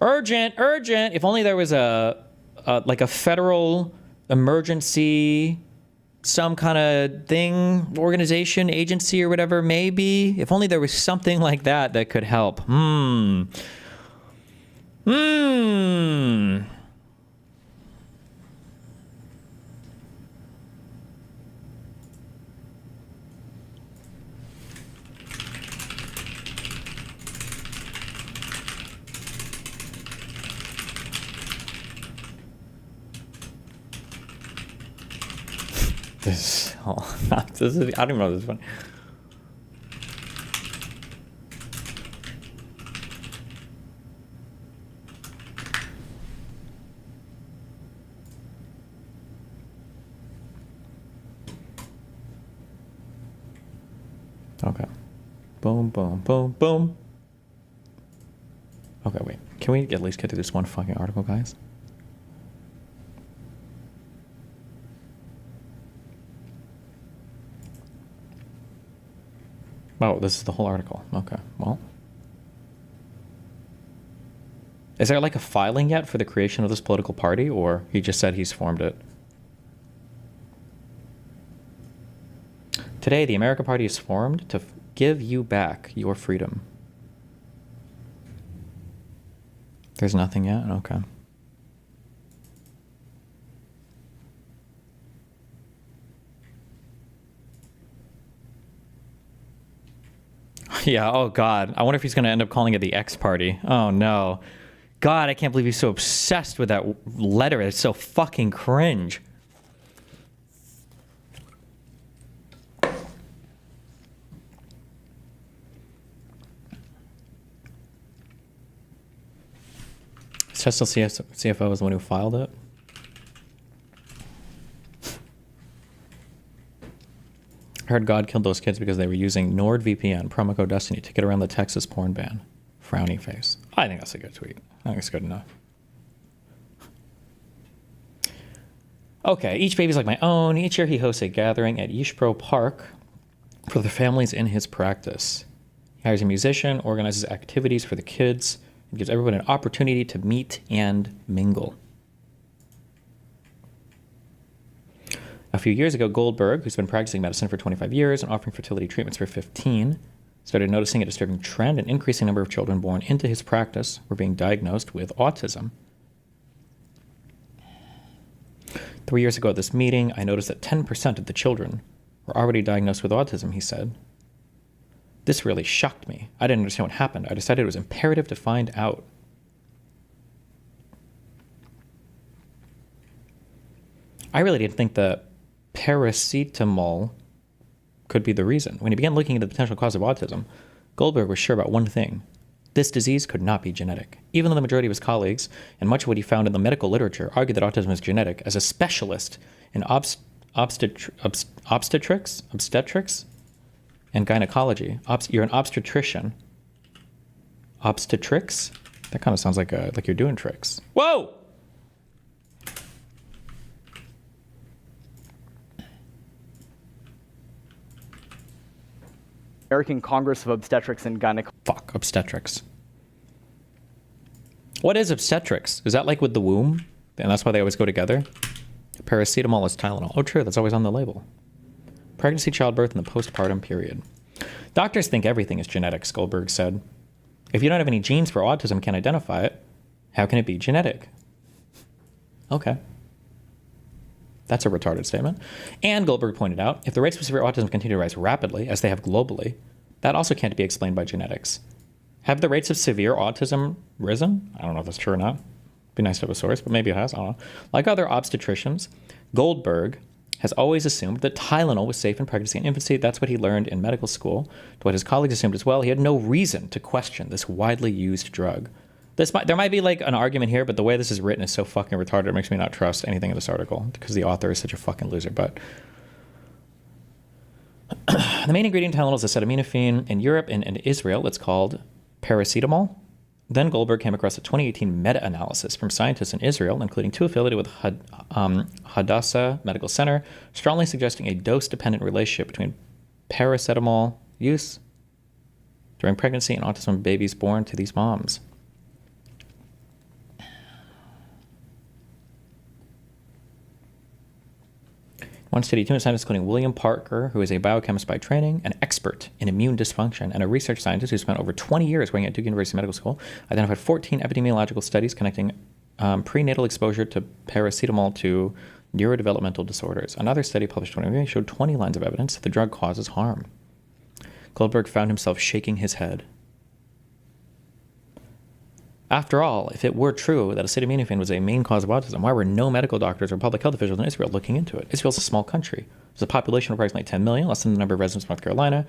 S1: Urgent, urgent. If only there was like a federal emergency, some kind of thing, organization, agency or whatever, maybe. If only there was something like that that could help. This is, I don't even know if this is funny. Okay. Boom, boom, boom, boom. Okay, wait. Can we at least get to this one fucking article, guys? Oh, this is the whole article. Okay, well. Is there like a filing yet for the creation of this political party, or he just said he's formed it? Today, the America Party is formed to give you back your freedom. There's nothing yet? Okay. Yeah, oh God. I wonder if he's going to end up calling it the X Party. Oh no. God, I can't believe he's so obsessed with that letter. It's so fucking cringe. Tesla CFO was the one who filed it. I heard God killed those kids because they were using NordVPN, promo code Destiny, to get around the Texas porn ban. Frowny face. I think that's a good tweet. I think it's good enough. Okay, each baby's like my own. Each year he hosts a gathering at Yishpro Park for the families in his practice. He hires a musician, organizes activities for the kids, and gives everyone an opportunity to meet and mingle. A few years ago, Goldberg, who's been practicing medicine for 25 years and offering fertility treatments for 15, started noticing a disturbing trend. An increasing number of children born into his practice were being diagnosed with autism. 3 years ago at this meeting, I noticed that 10% of the children were already diagnosed with autism, he said. This really shocked me. I didn't understand what happened. I decided it was imperative to find out. I really didn't think that paracetamol could be the reason. When he began looking into the potential cause of autism, Goldberg was sure about one thing. This disease could not be genetic. Even though the majority of his colleagues and much of what he found in the medical literature argued that autism is genetic, as a specialist in obstetrics and gynecology, you're an obstetrician. Obstetrics? That kind of sounds like you're doing tricks. Whoa!
S6: American Congress of Obstetrics and Gynecology.
S1: Fuck, obstetrics. What is obstetrics? Is that like with the womb? And that's why they always go together? Paracetamol is Tylenol. Oh, true, that's always on the label. Pregnancy, childbirth, and the postpartum period. Doctors think everything is genetic, Goldberg said. If you don't have any genes for autism and can't identify it, how can it be genetic? Okay. That's a retarded statement. And Goldberg pointed out, if the rates of severe autism continue to rise rapidly, as they have globally, that also can't be explained by genetics. Have the rates of severe autism risen? I don't know if that's true or not. Be nice to have a source, but maybe it has. I don't know. Like other obstetricians, Goldberg has always assumed that Tylenol was safe in pregnancy and infancy. That's what he learned in medical school. To what his colleagues assumed as well, he had no reason to question this widely used drug. There might be like an argument here, but the way this is written is so fucking retarded, it makes me not trust anything in this article because the author is such a fucking loser. But the main ingredient in Tylenol is acetaminophen. In Europe and Israel, it's called paracetamol. Then Goldberg came across a 2018 meta-analysis from scientists in Israel, including two affiliated with Hadassah Medical Center, strongly suggesting a dose-dependent relationship between paracetamol use during pregnancy and autism in babies born to these moms. One study, two scientists, including William Parker, who is a biochemist by training, an expert in immune dysfunction, and a research scientist who spent over 20 years working at Duke University Medical School, identified 14 epidemiological studies connecting prenatal exposure to paracetamol to neurodevelopmental disorders. Another study published in 2020 showed 20 lines of evidence that the drug causes harm. Goldberg found himself shaking his head. After all, if it were true that acetaminophen was a main cause of autism, why were no medical doctors or public health officials in Israel looking into it? Israel's a small country. There's a population of approximately 10 million, less than the number of residents of North Carolina.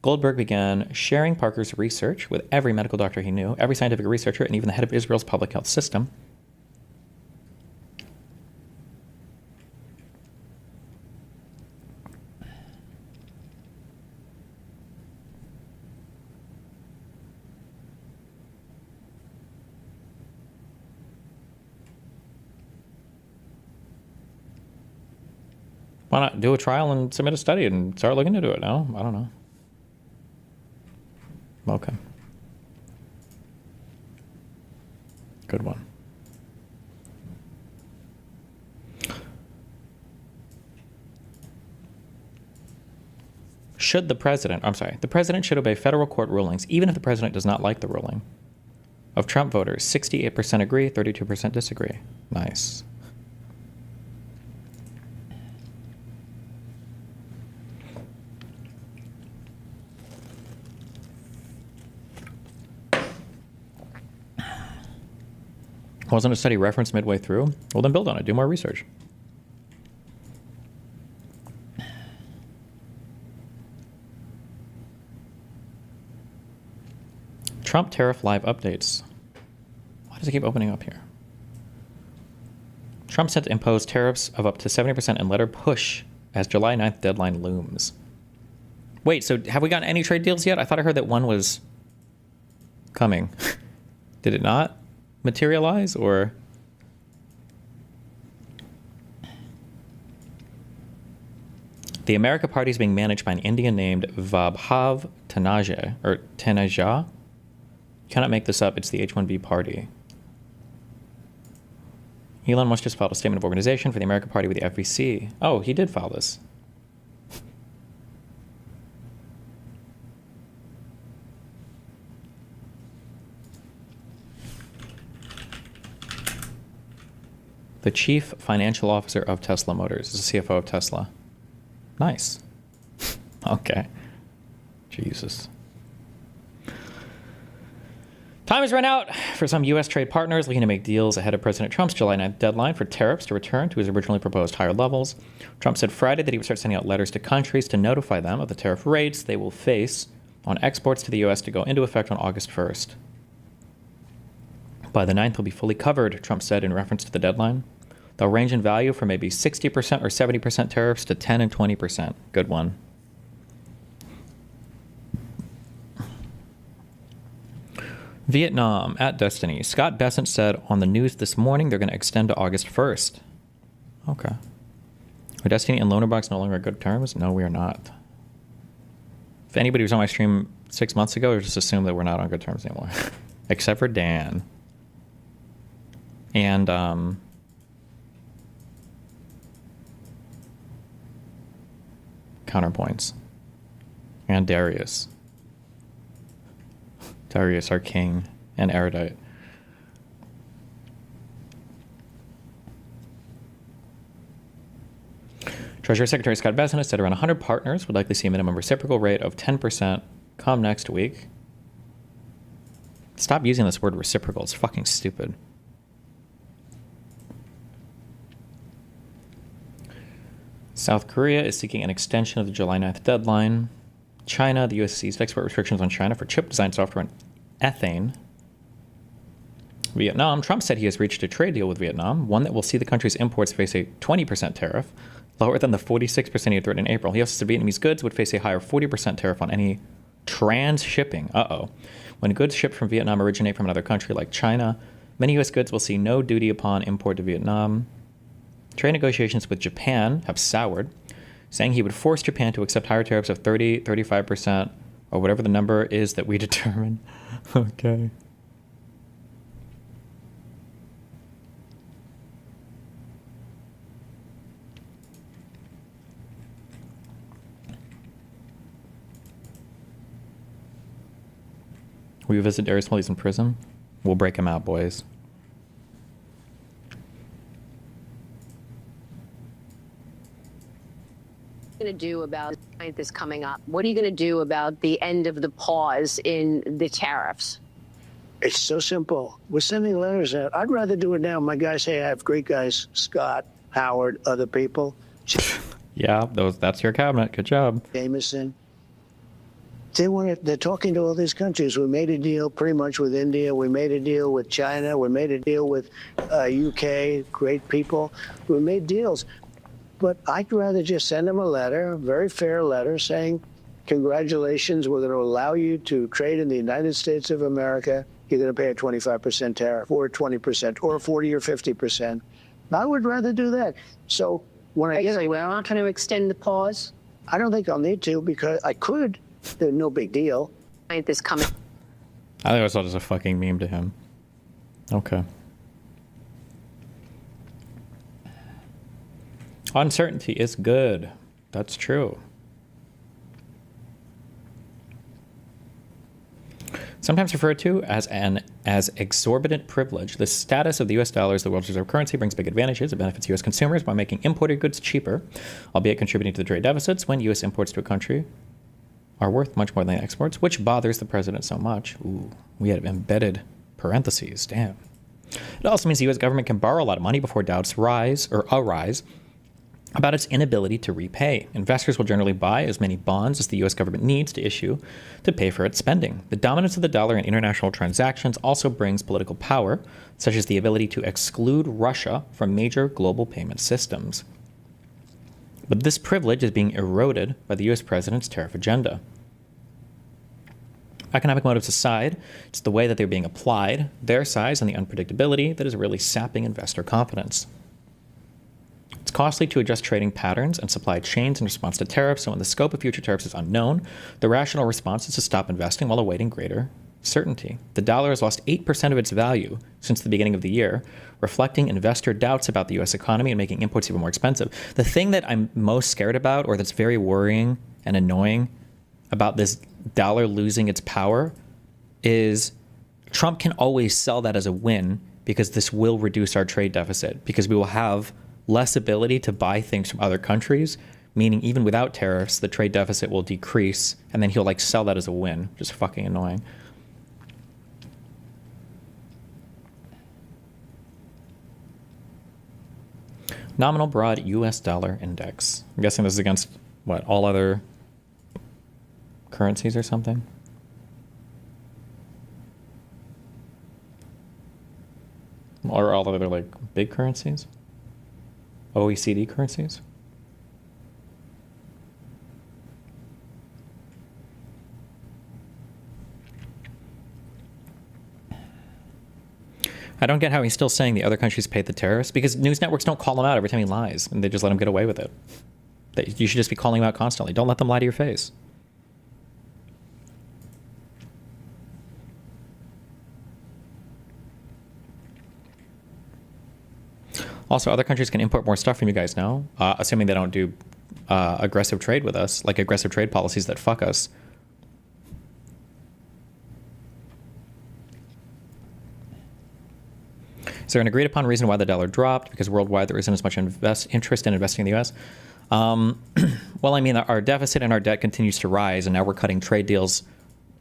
S1: Goldberg began sharing Parker's research with every medical doctor he knew, every scientific researcher, and even the head of Israel's public health system. Why not do a trial and submit a study and start looking into it? No, I don't know. Okay. Good one. The president should obey federal court rulings, even if the president does not like the ruling. Of Trump voters, 68% agree, 32% disagree. Nice. Wasn't a study referenced midway through? Well, then build on it. Do more research. Trump tariff live updates. Why does it keep opening up here? Trump set to impose tariffs of up to 70% and letter push as July 9th deadline looms. Wait, so have we gotten any trade deals yet? I thought I heard that one was coming. Did it not materialize, or? The America Party is being managed by an Indian named Vabhav Taneja. You cannot make this up. It's the H-1B party. Elon Musk just filed a statement of organization for the America Party with the FEC. Oh, he did file this. The chief financial officer of Tesla Motors is the CFO of Tesla. Nice. Okay. Jesus. Time has run out for some U.S. trade partners looking to make deals ahead of President Trump's July 9th deadline for tariffs to return to his originally proposed higher levels. Trump said Friday that he would start sending out letters to countries to notify them of the tariff rates they will face on exports to the U.S. to go into effect on August 1st. By the 9th, they'll be fully covered, Trump said in reference to the deadline. They'll range in value from maybe 60% or 70% tariffs to 10 and 20%. Good one. Vietnam at Destiny. Scott Bessent said on the news this morning they're going to extend to August 1st. Okay. Are Destiny and Loanerbox no longer on good terms? No, we are not. If anybody was on my stream 6 months ago, just assume that we're not on good terms anymore. Except for Dan. And, Counterpoints. And Darius. Darius, our king, and erudite. Treasury Secretary Scott Bessent has said around 100 partners would likely see a minimum reciprocal rate of 10% come next week. Stop using this word reciprocal. It's fucking stupid. South Korea is seeking an extension of the July 9th deadline. China, the U.S. seized export restrictions on China for chip design software and ethane. Vietnam, Trump said he has reached a trade deal with Vietnam, one that will see the country's imports face a 20% tariff, lower than the 46% he had threatened in April. He also said Vietnamese goods would face a higher 40% tariff on any trans shipping, When goods shipped from Vietnam originate from another country like China, many U.S. goods will see no duty upon import to Vietnam. Trade negotiations with Japan have soured, saying he would force Japan to accept higher tariffs of 30, 35%, or whatever the number is that we determine. Okay. Will you visit Darius while he's in prison? We'll break him out, boys.
S7: Going to do about this coming up? What are you going to do about the end of the pause in the tariffs?
S8: It's so simple. We're sending letters out. I'd rather do it now. My guys, hey, I have great guys, Scott, Howard, other people.
S1: Yeah, that's your cabinet. Good job.
S8: Jameson. They're talking to all these countries. We made a deal pretty much with India. We made a deal with China. We made a deal with UK, great people. We made deals. But I'd rather just send them a letter, a very fair letter, saying, congratulations, we're going to allow you to trade in the United States of America. You're going to pay a 25% tariff or 20% or 40 or 50%. I would rather do that. So when I get...
S7: We're not going to extend the pause?
S8: I don't think I'll need to because I could. There's no big deal.
S7: This coming.
S1: I think I saw just a fucking meme to him. Okay. Uncertainty is good. That's true. Sometimes referred to as exorbitant privilege, the status of the U.S. dollar as the world's reserve currency brings big advantages. It benefits U.S. consumers by making imported goods cheaper, albeit contributing to the trade deficits when U.S. imports to a country are worth much more than exports, which bothers the president so much. Ooh, we had embedded parentheses. Damn. It also means the U.S. government can borrow a lot of money before doubts arise about its inability to repay. Investors will generally buy as many bonds as the U.S. government needs to issue to pay for its spending. The dominance of the dollar in international transactions also brings political power, such as the ability to exclude Russia from major global payment systems. But this privilege is being eroded by the U.S. president's tariff agenda. Economic motives aside, it's the way that they're being applied, their size, and the unpredictability that is really sapping investor confidence. It's costly to adjust trading patterns and supply chains in response to tariffs, so when the scope of future tariffs is unknown, the rational response is to stop investing while awaiting greater certainty. The dollar has lost 8% of its value since the beginning of the year, reflecting investor doubts about the U.S. economy and making imports even more expensive. The thing that I'm most scared about, or that's very worrying and annoying about this dollar losing its power, is Trump can always sell that as a win because this will reduce our trade deficit, because we will have less ability to buy things from other countries, meaning even without tariffs, the trade deficit will decrease, and then he'll sell that as a win. Just fucking annoying. Nominal broad U.S. dollar index. I'm guessing this is against, what, all other currencies or something? Or all other, big currencies? OECD currencies? I don't get how he's still saying the other countries paid the tariffs, because news networks don't call him out every time he lies, and they just let him get away with it. You should just be calling him out constantly. Don't let them lie to your face. Also, other countries can import more stuff from you guys now, assuming they don't do aggressive trade with us, like aggressive trade policies that fuck us. Is there an agreed upon reason why the dollar dropped? Because worldwide there isn't as much interest in investing in the U.S. Well, I mean, our deficit and our debt continues to rise, and now we're cutting trade deals,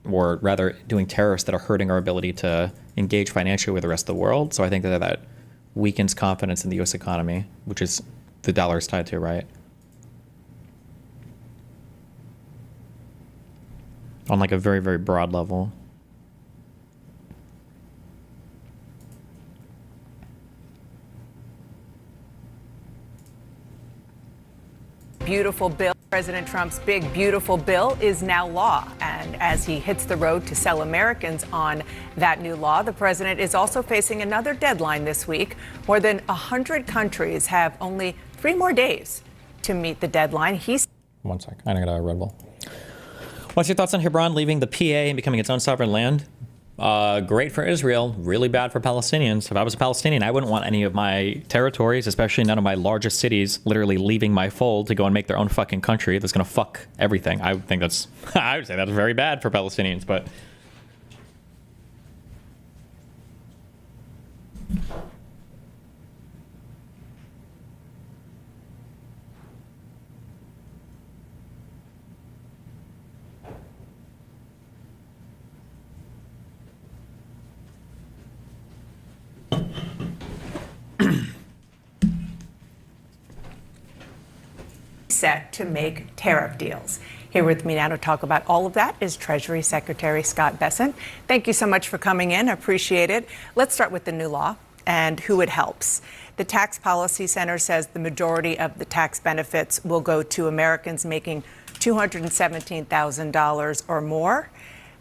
S1: or rather doing tariffs that are hurting our ability to engage financially with the rest of the world. So I think that weakens confidence in the U.S. economy, which is the dollar is tied to, right? On a very, very broad level.
S9: Beautiful bill President Trump's big, beautiful bill is now law. And as he hits the road to sell Americans on that new law, the president is also facing another deadline this week. More than 100 countries have only 3 more days to meet the deadline.
S1: One sec. I got a Red Bull. What's your thoughts on Hebron leaving the PA and becoming its own sovereign land? Great for Israel, really bad for Palestinians. If I was a Palestinian, I wouldn't want any of my territories, especially none of my largest cities, literally leaving my fold to go and make their own fucking country that's going to fuck everything. I would think that's, I would say that's very bad for Palestinians, but...
S9: set to make tariff deals. Here with me now to talk about all of that is Treasury Secretary Scott Bessent. Thank you so much for coming in. I appreciate it. Let's start with the new law and who it helps. The Tax Policy Center says the majority of the tax benefits will go to Americans making $217,000 or more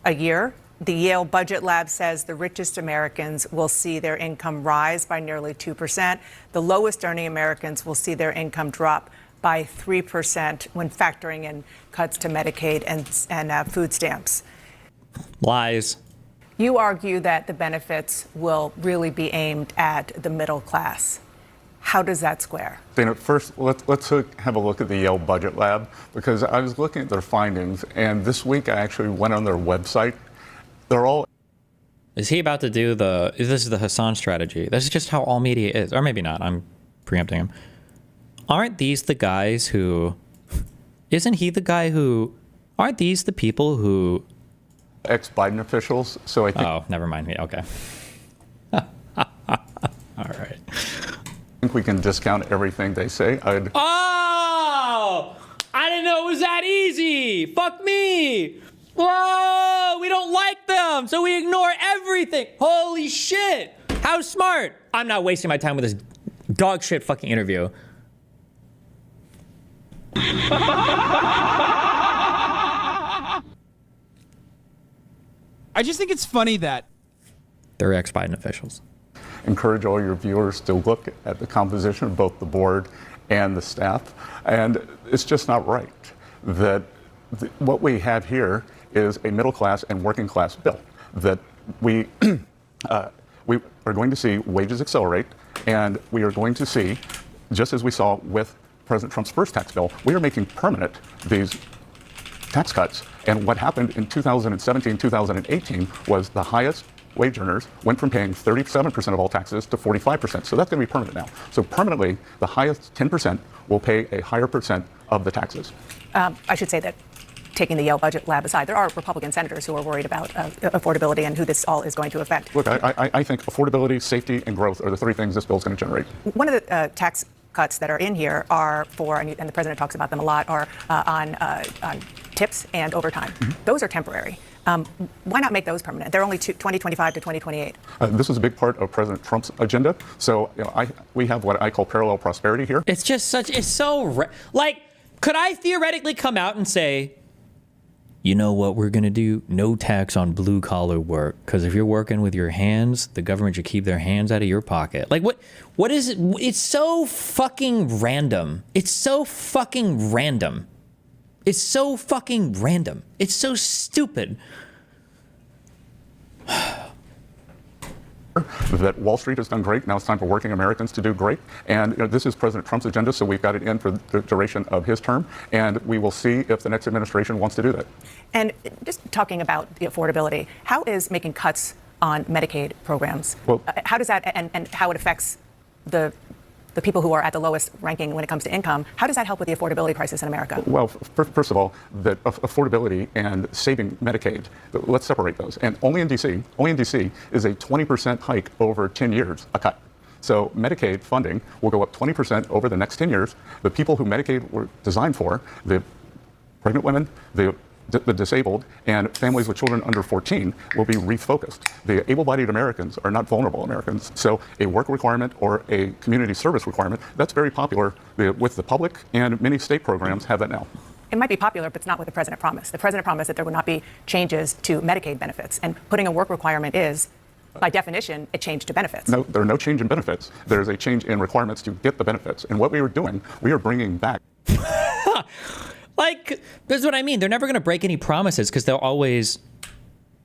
S9: a year. The Yale Budget Lab says the richest Americans will see their income rise by nearly 2%. The lowest earning Americans will see their income drop by 3% when factoring in cuts to Medicaid and food stamps.
S1: Lies.
S9: You argue that the benefits will really be aimed at the middle class. How does that square?
S10: Dana, first, let's have a look at the Yale Budget Lab, because I was looking at their findings, and this week I actually went on their website. They're all...
S1: Is he about to do the... This is the Hassan strategy. This is just how all media is. Or maybe not. I'm preempting him. Aren't these the guys who... Isn't he the guy who... Aren't these the people who...
S10: Ex-Biden officials, so I think...
S1: Oh, never mind me. Okay. All right.
S10: I think we can discount everything they say.
S1: Oh! I didn't know it was that easy! Fuck me! Whoa! We don't like them, so we ignore everything! Holy shit! How smart! I'm not wasting my time with this dog shit fucking interview.
S11: I just think it's funny that
S1: they're ex-Biden officials.
S10: Encourage all your viewers to look at the composition of both the board and the staff. And it's just not right that what we have here is a middle class and working class bill that we are going to see wages accelerate, and we are going to see, just as we saw with President Trump's first tax bill, we are making permanent these tax cuts. And what happened in 2017, 2018 was the highest wage earners went from paying 37% of all taxes to 45%. So that's going to be permanent now. So permanently, the highest 10% will pay a higher percent of the taxes.
S9: I should say that, taking the Yale Budget Lab aside, there are Republican senators who are worried about affordability and who this all is going to affect.
S10: Look, I think affordability, safety, and growth are the 3 things this bill is going to generate.
S9: One of the tax cuts that are in here are for, and the president talks about them a lot, are on tips and overtime. Those are temporary. Why not make those permanent? They're only 2025 to 2028.
S10: This is a big part of President Trump's agenda. So we have what I call parallel prosperity here.
S1: It's just such, it's so, like, could I theoretically come out and say, you know what we're going to do? No tax on blue collar work. Because if you're working with your hands, the government should keep their hands out of your pocket. Like, what is it? It's so fucking random. It's so fucking random. It's so fucking random. It's so stupid.
S10: That Wall Street has done great. Now it's time for working Americans to do great. And this is President Trump's agenda, so we've got it in for the duration of his term. And we will see if the next administration wants to do that.
S9: And just talking about the affordability, how is making cuts on Medicaid programs, how does that, and how it affects the people who are at the lowest ranking when it comes to income, how does that help with the affordability crisis in America?
S10: Well, first of all, that affordability and saving Medicaid, let's separate those. And only in D.C. is a 20% hike over 10 years, a cut. So Medicaid funding will go up 20% over the next 10 years. The people who Medicaid were designed for, the pregnant women, the disabled, and families with children under 14 will be refocused. The able-bodied Americans are not vulnerable Americans. So a work requirement or a community service requirement, that's very popular with the public, and many state programs have that now.
S9: It might be popular, but it's not what the president promised. The president promised that there would not be changes to Medicaid benefits, and putting a work requirement is, by definition, a change to benefits.
S10: No, there are no change in benefits. There's a change in requirements to get the benefits. And what we are doing, we are bringing back.
S1: Like, this is what I mean. They're never going to break any promises because they always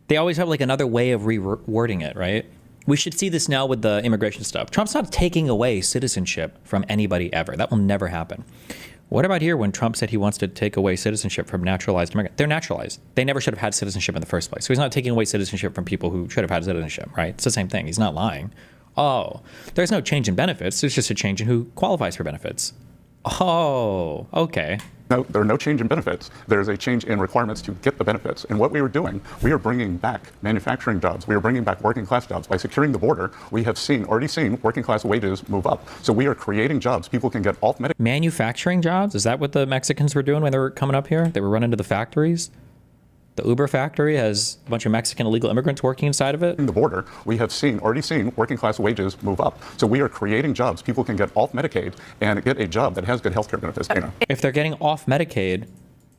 S1: have like another way of rewording it, right? We should see this now with the immigration stuff. Trump's not taking away citizenship from anybody ever. That will never happen. What about here when Trump said he wants to take away citizenship from naturalized Americans? They're naturalized. They never should have had citizenship in the first place. So he's not taking away citizenship from people who should have had citizenship, right? It's the same thing. He's not lying. Oh, there's no change in benefits. There's just a change in who qualifies for benefits. Oh, okay.
S10: No, there are no change in benefits. There's a change in requirements to get the benefits. And what we are doing, we are bringing back manufacturing jobs. We are bringing back working class jobs. By securing the border, we have already seen working class wages move up. So we are creating jobs. People can get off Medicaid.
S1: Manufacturing jobs? Is that what the Mexicans were doing when they were coming up here? They were running to the factories? The Uber factory has a bunch of Mexican illegal immigrants working inside of it.
S10: The border, we have already seen working class wages move up. So we are creating jobs. People can get off Medicaid and get a job that has good health care benefits.
S1: If they're getting off Medicaid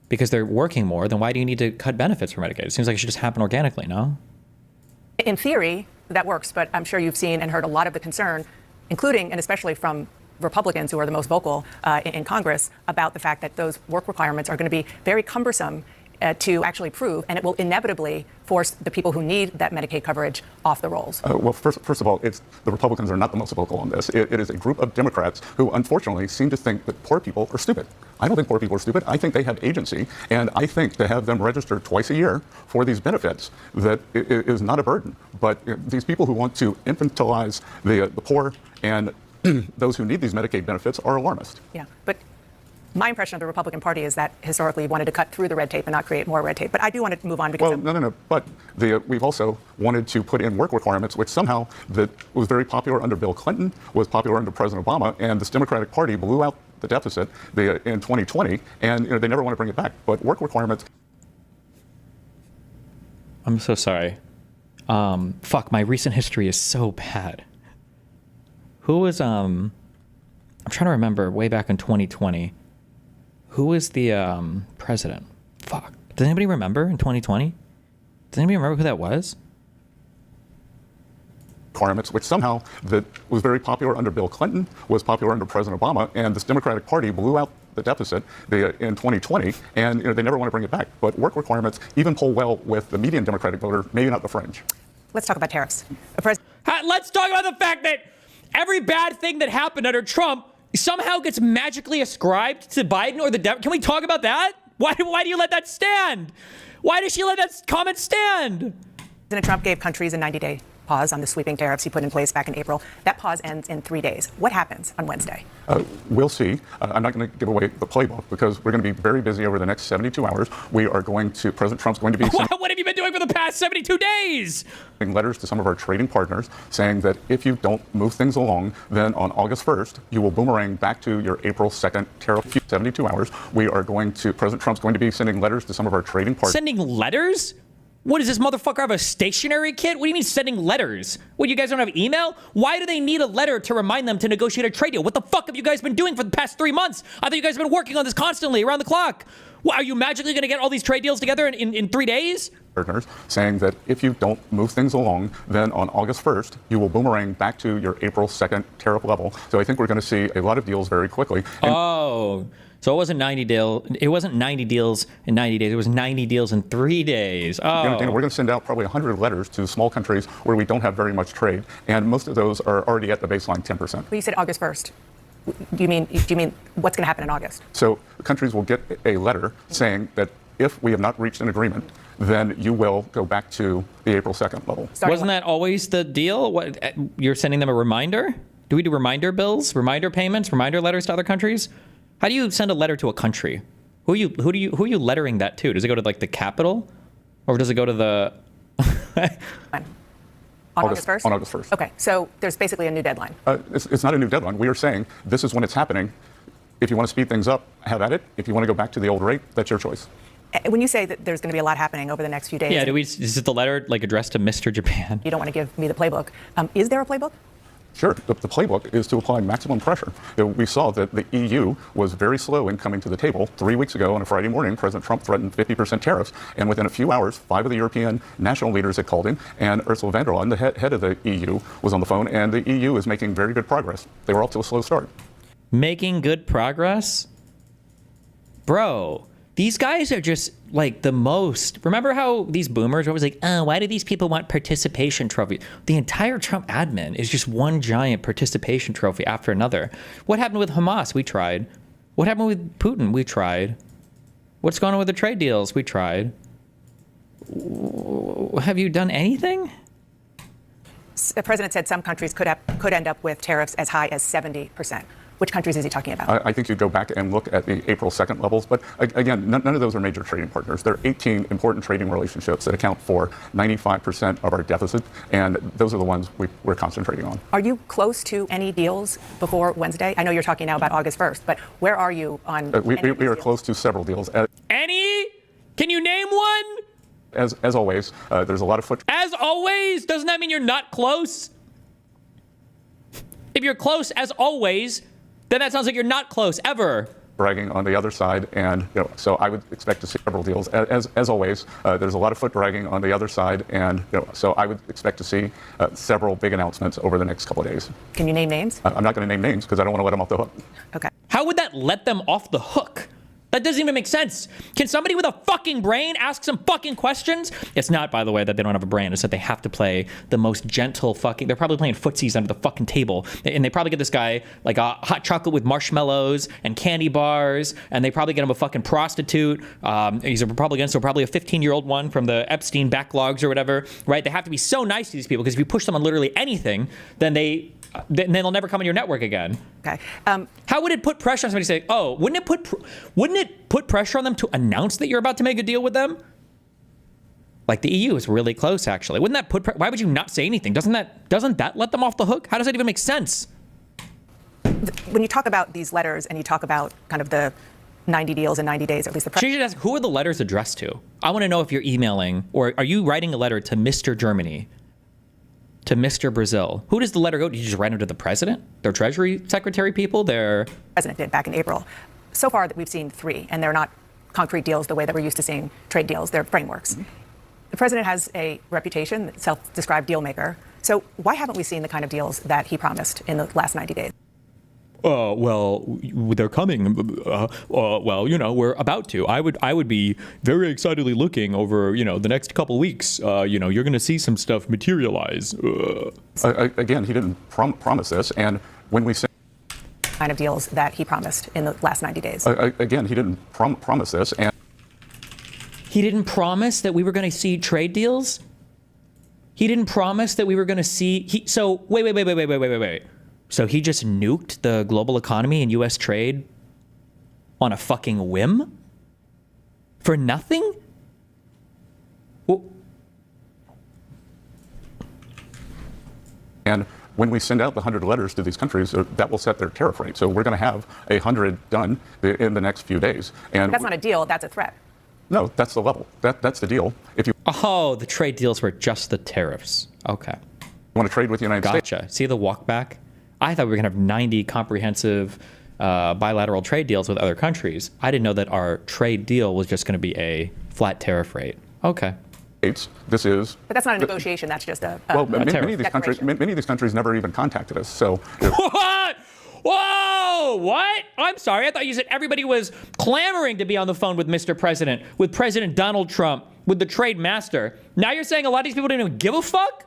S1: because they're working more, then why do you need to cut benefits for Medicaid? It seems like it should just happen organically, no?
S9: In theory, that works, but I'm sure you've seen and heard a lot of the concern, including and especially from Republicans who are the most vocal in Congress, about the fact that those work requirements are going to be very cumbersome to actually prove, and it will inevitably force the people who need that Medicaid coverage off the rolls.
S10: Well, first of all, the Republicans are not the most vocal on this. It is a group of Democrats who, unfortunately, seem to think that poor people are stupid. I don't think poor people are stupid. I think they have agency, and I think to have them register twice a year for these benefits, that is not a burden. But these people who want to infantilize the poor and those who need these Medicaid benefits are alarmist.
S9: Yeah, but my impression of the Republican Party is that historically wanted to cut through the red tape and not create more red tape. But I do want to move on because
S10: no. But we've also wanted to put in work requirements, which somehow that was very popular under Bill Clinton, was popular under President Obama, and this Democratic Party blew out the deficit in 2020, and they never want to bring it back. But work requirements.
S1: I'm so sorry. Fuck, my recent history is so bad. Who was I'm trying to remember way back in 2020. Who was the president? Fuck. Does anybody remember in 2020? Does anybody remember who that was?
S10: Requirements, which somehow that was very popular under Bill Clinton, was popular under President Obama, and this Democratic Party blew out the deficit in 2020, and they never want to bring it back. But work requirements even poll well with the median Democratic voter, maybe not the fringe.
S9: let's talk about tariffs.
S1: Let's talk about the fact that every bad thing that happened under Trump somehow gets magically ascribed to Biden or the Democrats. Can we talk about that? Why do you let that stand? Why does she let that comment stand?
S9: President Trump gave countries a 90-day pause on the sweeping tariffs he put in place back in April. That pause ends in 3 days. What happens on Wednesday?
S10: We'll see. I'm not going to give away the playbook because we're going to be very busy over the next 72 hours. President Trump's going to be
S1: What have you been doing for the past 72 days?
S10: sending letters to some of our trading partners saying that if you don't move things along, then on August 1st, you will boomerang back to your April 2nd tariff. 72 hours. President Trump's going to be sending letters to some of our trading partners.
S1: Sending letters? What, does this motherfucker have a stationary kit? What do you mean sending letters? What, you guys don't have email? Why do they need a letter to remind them to negotiate a trade deal? What the fuck have you guys been doing for the past 3 months? I thought you guys have been working on this constantly, around the clock. What, are you magically going to get all these trade deals together in 3 days?
S10: Partners saying that if you don't move things along, then on August 1st, you will boomerang back to your April 2nd tariff level. So I think we're going to see a lot of deals very quickly.
S1: So it wasn't 90 deals in 90 days. It was 90 deals in 3 days.
S10: Dana, we're going to send out probably 100 letters to small countries where we don't have very much trade, and most of those are already at the baseline 10%.
S9: Well, you said August 1st. Do you mean what's going to happen in August?
S10: So countries will get a letter saying that if we have not reached an agreement, then you will go back to the April 2nd level.
S1: Wasn't that always the deal? What, you're sending them a reminder? Do we do reminder bills, reminder payments, reminder letters to other countries? How do you send a letter to a country? Who are you lettering that to? Does it go to like the capital, or does it go to the?
S9: On August 1st?
S10: On August 1st.
S9: Okay, so there's basically a new deadline.
S10: It's not a new deadline. We are saying this is when it's happening. If you want to speed things up, have at it. If you want to go back to the old rate, that's your choice.
S9: When you say that there's going to be a lot happening over the next few days.
S1: Yeah, is it the letter like addressed to Mr. Japan?
S9: You don't want to give me the playbook. Is there a playbook?
S10: Sure, the playbook is to apply maximum pressure. We saw that the EU was very slow in coming to the table. 3 weeks ago on a Friday morning, President Trump threatened 50% tariffs, and within a few hours, 5 of the European national leaders had called him, and Ursula von der Leyen, the head of the EU, was on the phone, and the EU is making very good progress. They were off to a slow start.
S1: Making good progress? Bro, these guys are just like the most. Remember how these boomers were always like, oh, why do these people want participation trophies? The entire Trump admin is just one giant participation trophy after another. What happened with Hamas? We tried. What happened with Putin? We tried. What's going on with the trade deals? We tried. Have you done anything?
S9: The president said some countries could end up with tariffs as high as 70%. Which countries is he talking about?
S10: I think you go back and look at the April 2nd levels, but again, none of those are major trading partners. There are 18 important trading relationships that account for 95% of our deficit, and those are the ones we're concentrating on.
S9: Are you close to any deals before Wednesday? I know you're talking now about August 1st, but where are you on
S10: we are close to several deals.
S1: Any? Can you name one?
S10: As always, there's a lot of foot.
S1: As always? Doesn't that mean you're not close? If you're close as always, then that sounds like you're not close ever.
S10: Bragging on the other side, and so I would expect to see several deals. As always, there's a lot of foot dragging on the other side, and so I would expect to see several big announcements over the next couple of days.
S9: Can you name names?
S10: I'm not going to name names because I don't want to let them off the hook.
S9: Okay.
S1: How would that let them off the hook? That doesn't even make sense. Can somebody with a fucking brain ask some fucking questions? It's not, by the way, that they don't have a brain. It's that they have to play the most gentle fucking... They're probably playing footsies under the fucking table. And they probably get this guy like a hot chocolate with marshmallows and candy bars. And they probably get him a fucking prostitute. He's a Republican, so probably a 15-year-old one from the Epstein backlogs or whatever, right? They have to be so nice to these people because if you push them on literally anything, then they'll never come on your network again.
S9: Okay.
S1: How would it put pressure on somebody to say, oh, wouldn't it put pressure on them to announce that you're about to make a deal with them? Like the EU is really close, actually. Wouldn't that why would you not say anything? Doesn't that let them off the hook? How does that even make sense?
S9: When you talk about these letters and you talk about kind of the 90 deals in 90 days, at least the
S1: president should ask, who are the letters addressed to? I want to know if you're emailing or are you writing a letter to Mr. Germany? To Mr. Brazil. Who does the letter go? Did you just write them to the president? Their treasury secretary people? Their
S9: president did back in April. So far that we've seen 3, and they're not concrete deals the way that we're used to seeing trade deals. They're frameworks. Mm-hmm. The president has a reputation, self-described deal maker. So why haven't we seen the kind of deals that he promised in the last 90 days?
S1: Well, they're coming. Well, we're about to. I would be very excitedly looking over, the next couple weeks. You're going to see some stuff materialize.
S10: Again, he didn't promise this, and when we say
S9: kind of deals that he promised in the last 90 days.
S10: Again, he didn't promise this, and
S1: he didn't promise that we were going to see trade deals. He didn't promise that we were going to see. So wait. So he just nuked the global economy and U.S. trade on a fucking whim? For nothing? Well,
S10: and when we send out the 100 letters to these countries, that will set their tariff rate. So we're going to have 100 done in the next few days. And
S9: that's not a deal, that's a threat.
S10: No, that's the level. That's the deal.
S1: The trade deals were just the tariffs. Okay.
S10: You want to trade with the United States?
S1: Gotcha. See the walk back? I thought we were going to have 90 comprehensive bilateral trade deals with other countries. I didn't know that our trade deal was just going to be a flat tariff rate. Okay.
S10: This is.
S9: But that's not a negotiation. That's just a
S10: many of these countries never even contacted us. So.
S1: What? Whoa! What? I'm sorry. I thought you said everybody was clamoring to be on the phone with Mr. President, with President Donald Trump, with the trade master. Now you're saying a lot of these people didn't even give a fuck?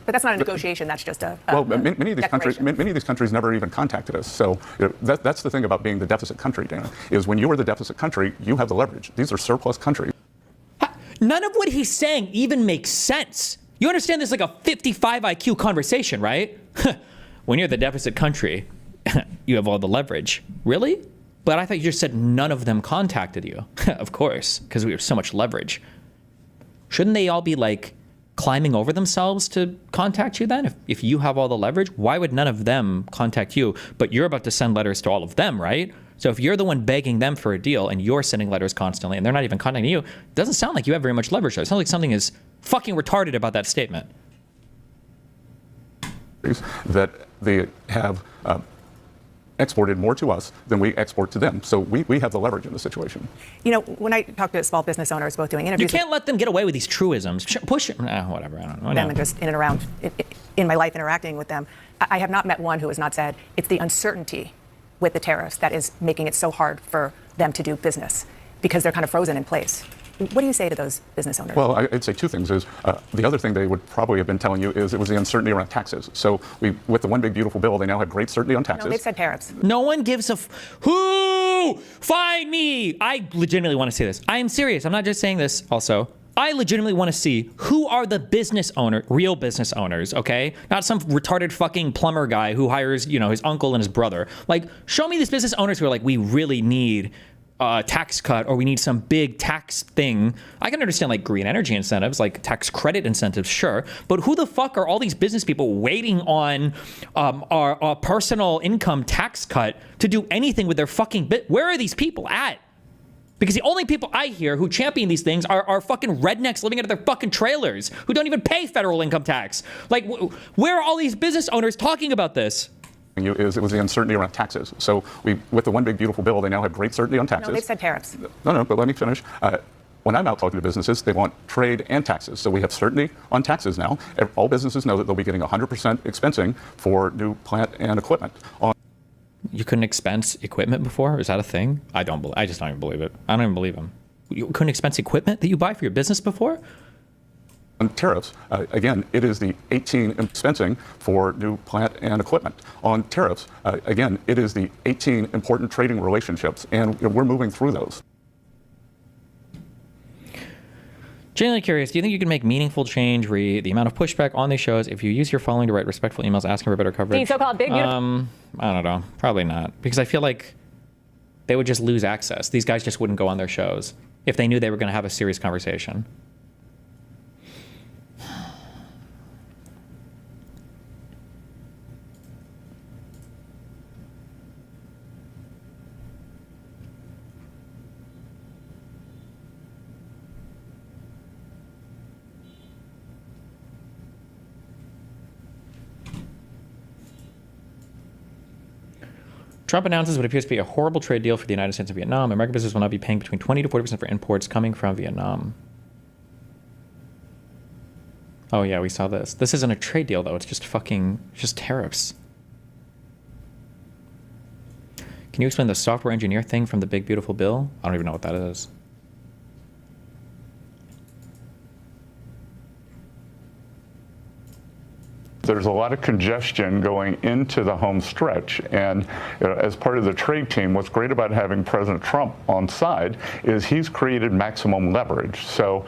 S9: But that's not a negotiation. That's just a
S10: many of these countries never even contacted us. So that's the thing about being the deficit country, Dana, is when you are the deficit country, you have the leverage. These are surplus countries.
S1: None of what he's saying even makes sense. You understand this is like a 55 IQ conversation, right? When you're the deficit country, you have all the leverage. Really? But I thought you just said none of them contacted you. Of course, because we have so much leverage. Shouldn't they all be like climbing over themselves to contact you then? If you have all the leverage, why would none of them contact you? But you're about to send letters to all of them, right? So if you're the one begging them for a deal and you're sending letters constantly and they're not even contacting you, it doesn't sound like you have very much leverage. It sounds like something is fucking retarded about that statement.
S10: that they have exported more to us than we export to them. So we have the leverage in the situation.
S9: You know, when I talk to small business owners, both doing
S1: You
S9: interviews
S1: can't let them get away with these truisms. Push it. Whatever. I don't know.
S9: with them and just in and around in my life interacting with them, I have not met one who has not said it's the uncertainty with the tariffs that is making it so hard for them to do business because they're kind of frozen in place. What do you say to those business owners?
S10: Well, I'd say two things. The other thing they would probably have been telling you is it was the uncertainty around taxes. So with the one big beautiful bill, they now have great certainty on taxes.
S9: No, they've said tariffs.
S1: No one gives a who? Find me. I legitimately want to see this. I am serious. I'm not just saying this also. I legitimately want to see who are the business owner, real business owners, okay? Not some retarded fucking plumber guy who hires, his uncle and his brother. Like, show me these business owners who are like, we really need tax cut, or we need some big tax thing. I can understand like green energy incentives, like tax credit incentives, sure. But who the fuck are all these business people waiting on our personal income tax cut to do anything with their fucking bit? Where are these people at? Because the only people I hear who champion these things are fucking rednecks living out of their fucking trailers who don't even pay federal income tax. Like, where are all these business owners talking about this?
S10: It was the uncertainty around taxes. So with the one big beautiful bill, they now have great certainty on taxes.
S9: No, they've said tariffs.
S10: No, but let me finish. When I'm out talking to businesses, they want trade and taxes. So we have certainty on taxes now. All businesses know that they'll be getting 100% expensing for new plant and equipment.
S1: You couldn't expense equipment before? Is that a thing? I just don't even believe it. I don't even believe him. You couldn't expense equipment that you buy for your business before?
S10: On tariffs, again, it is the 18 expensing for new plant and equipment. On tariffs, again, it is the 18 important trading relationships, and we're moving through those.
S1: Genuinely curious, do you think you can make meaningful change re the amount of pushback on these shows if you use your following to write respectful emails asking for better coverage?
S4: So-called big beautiful.
S1: I don't know. Probably not. Because I feel like they would just lose access. These guys just wouldn't go on their shows if they knew they were going to have a serious conversation. Trump announces what appears to be a horrible trade deal for the United States and Vietnam. American business will now be paying between 20 to 40% for imports coming from Vietnam. Oh yeah, we saw this. This isn't a trade deal though. It's just just tariffs. Can you explain the software engineer thing from the big beautiful bill? I don't even know what that is.
S11: There's a lot of congestion going into the home stretch, and as part of the trade team, what's great about having President Trump on side is he's created maximum leverage. So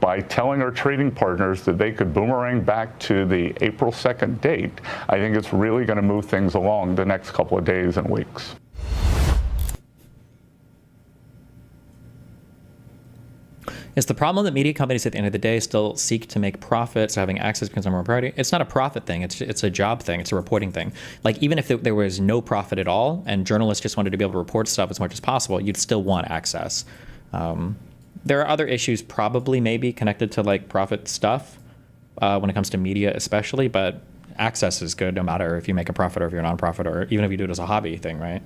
S11: by telling our trading partners that they could boomerang back to the April 2nd date, I think it's really going to move things along the next couple of days and weeks.
S1: It's the problem that media companies at the end of the day still seek to make profits, having access becomes a more priority. It's not a profit thing. It's a job thing. It's a reporting thing. Like, even if there was no profit at all and journalists just wanted to be able to report stuff as much as possible, you'd still want access. There are other issues probably maybe connected to like profit stuff when it comes to media especially, but access is good no matter if you make a profit or if you're a nonprofit or even if you do it as a hobby thing, right?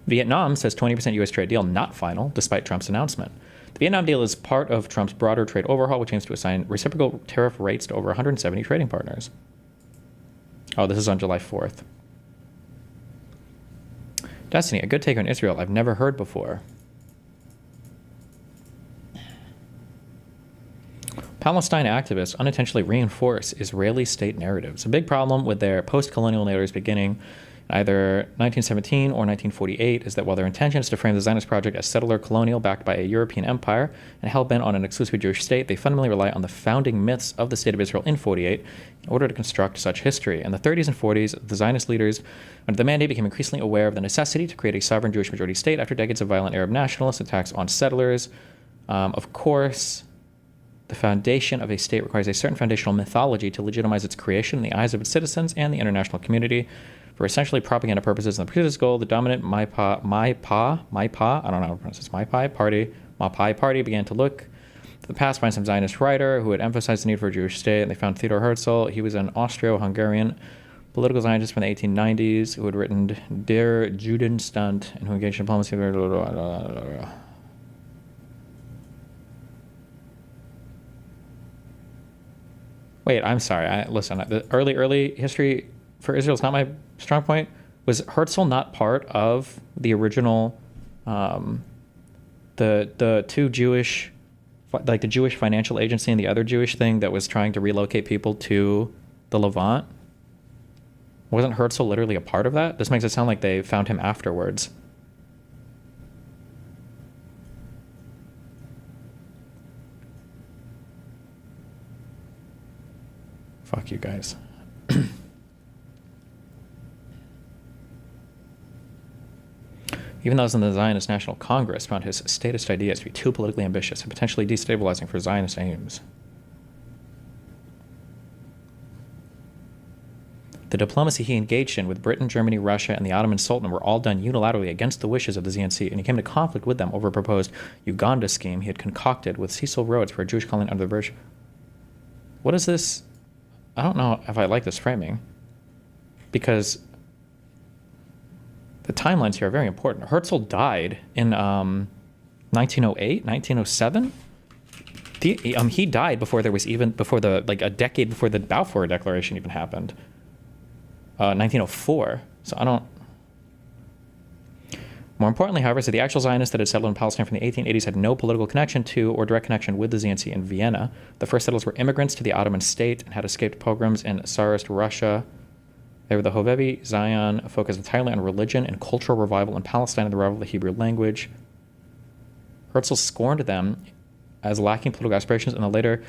S1: Vietnam says 20% U.S. trade deal not final, despite Trump's announcement. The Vietnam deal is part of Trump's broader trade overhaul, which aims to assign reciprocal tariff rates to over 170 trading partners. Oh, this is on July 4th. Destiny, a good take on Israel I've never heard before. Palestine activists unintentionally reinforce Israeli state narratives. A big problem with their post-colonial narratives beginning either 1917 or 1948 is that while their intention is to frame the Zionist project as settler colonial backed by a European empire and hell-bent on an exclusive Jewish state, they fundamentally rely on the founding myths of the state of Israel in 48 in order to construct such history. In the 30s and 40s, the Zionist leaders under the mandate became increasingly aware of the necessity to create a sovereign Jewish majority state after decades of violent Arab nationalist attacks on settlers. Of course, the foundation of a state requires a certain foundational mythology to legitimize its creation in the eyes of its citizens and the international community. For essentially propaganda purposes and the previous goal, the dominant Maipai party began to look the past by some Zionist writer who had emphasized the need for a Jewish state, and they found Theodor Herzl. He was an Austro-Hungarian political scientist from the 1890s who had written Der Judenstand and who engaged in diplomacy. Wait, I'm sorry. Listen, the early history for Israel is not my strong point. Was Herzl not part of the original, the two Jewish, like the Jewish financial agency and the other Jewish thing that was trying to relocate people to the Levant? Wasn't Herzl literally a part of that? This makes it sound like they found him afterwards. Fuck you guys. Even those in the Zionist National Congress found his statist ideas to be too politically ambitious and potentially destabilizing for Zionist aims. The diplomacy he engaged in with Britain, Germany, Russia, and the Ottoman Sultan were all done unilaterally against the wishes of the ZNC, and he came into conflict with them over a proposed Uganda scheme he had concocted with Cecil Rhodes for a Jewish colony under the British. What is this? I don't know if I like this framing, because the timelines here are very important. Herzl died in 1908, 1907. He died before there was even, before the, like a decade before the Balfour Declaration even happened. 1904. So I don't. More importantly, however, so the actual Zionists that had settled in Palestine from the 1880s had no political connection to or direct connection with the ZNC in Vienna. The first settlers were immigrants to the Ottoman state and had escaped pogroms in Tsarist Russia. They were the Hovevi Zion, focused entirely on religion and cultural revival in Palestine and the revival of the Hebrew language. Herzl scorned them as lacking political aspirations, and the later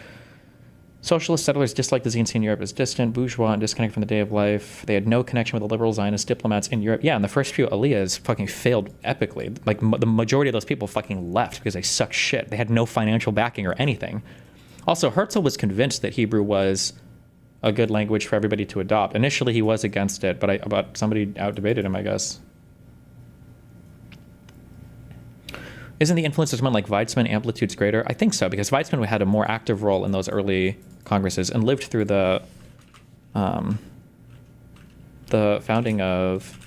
S1: socialist settlers disliked the ZNC in Europe as distant, bourgeois, and disconnected from the day of life. They had no connection with the liberal Zionist diplomats in Europe. Yeah, and the first few aliyahs fucking failed epically. Like, the majority of those people fucking left because they sucked shit. They had no financial backing or anything. Also, Herzl was convinced that Hebrew was a good language for everybody to adopt. Initially, he was against it, but somebody out-debated him, I guess. Isn't the influence of someone like Weizmann amplitudes greater? I think so, because Weizmann had a more active role in those early congresses and lived through the founding of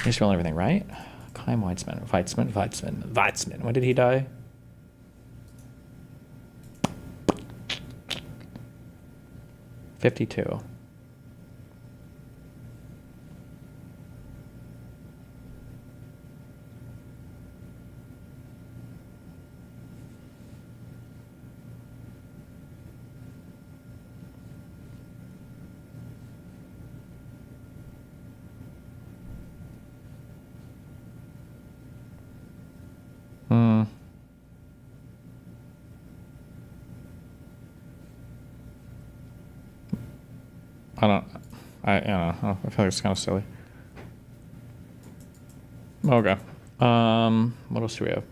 S1: Israel and everything, right? Chaim Weizmann. When did he die? '52. I don't know. I feel like it's kind of silly. Okay. What else do we have?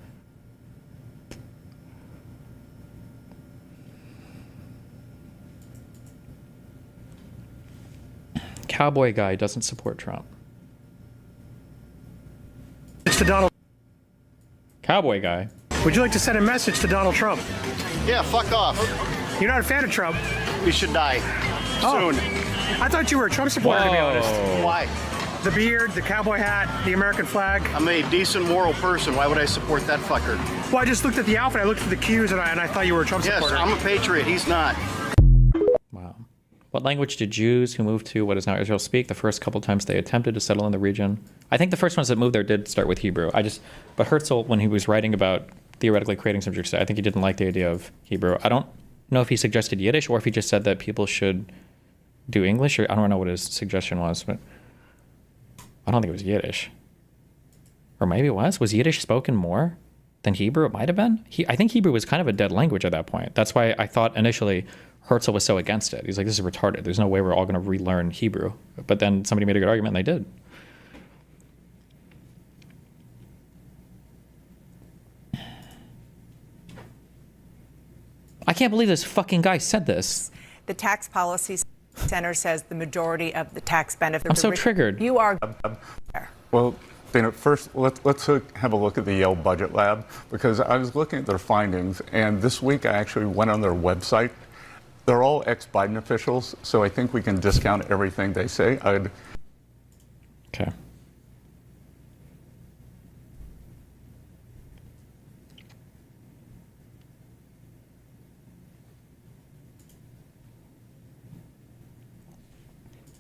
S1: Cowboy guy doesn't support Trump.
S12: It's to Donald.
S1: Cowboy guy.
S12: Would you like to send a message to Donald Trump?
S13: Yeah, fuck off.
S12: You're not a fan of Trump?
S13: You should die. Soon.
S12: I thought you were a Trump supporter, to be honest.
S13: Why?
S12: The beard, the cowboy hat, the American flag.
S13: I'm a decent, moral person. Why would I support that fucker?
S12: Well, I just looked at the outfit. I looked at the cues, and I thought you were a Trump supporter.
S13: Yes, I'm a patriot. He's not.
S1: Wow. What language did Jews who moved to what is now Israel speak the first couple times they attempted to settle in the region? I think the first ones that moved there did start with Hebrew. But Herzl, when he was writing about theoretically creating some Jewish state, I think he didn't like the idea of Hebrew. I don't know if he suggested Yiddish or if he just said that people should do English, or I don't know what his suggestion was, but I don't think it was Yiddish. Or maybe it was. Was Yiddish spoken more than Hebrew? It might have been. I think Hebrew was kind of a dead language at that point. That's why I thought initially Herzl was so against it. He's like, this is retarded. There's no way we're all going to relearn Hebrew. But then somebody made a good argument, and they did. I can't believe this fucking guy said this.
S9: The Tax Policy Center says the majority of the tax benefit.
S1: I'm so triggered.
S9: You are.
S10: Well, Dana, first, let's have a look at the Yale Budget Lab, because I was looking at their findings, and this week I actually went on their website. They're all ex-Biden officials, so I think we can discount everything they say.
S1: Okay.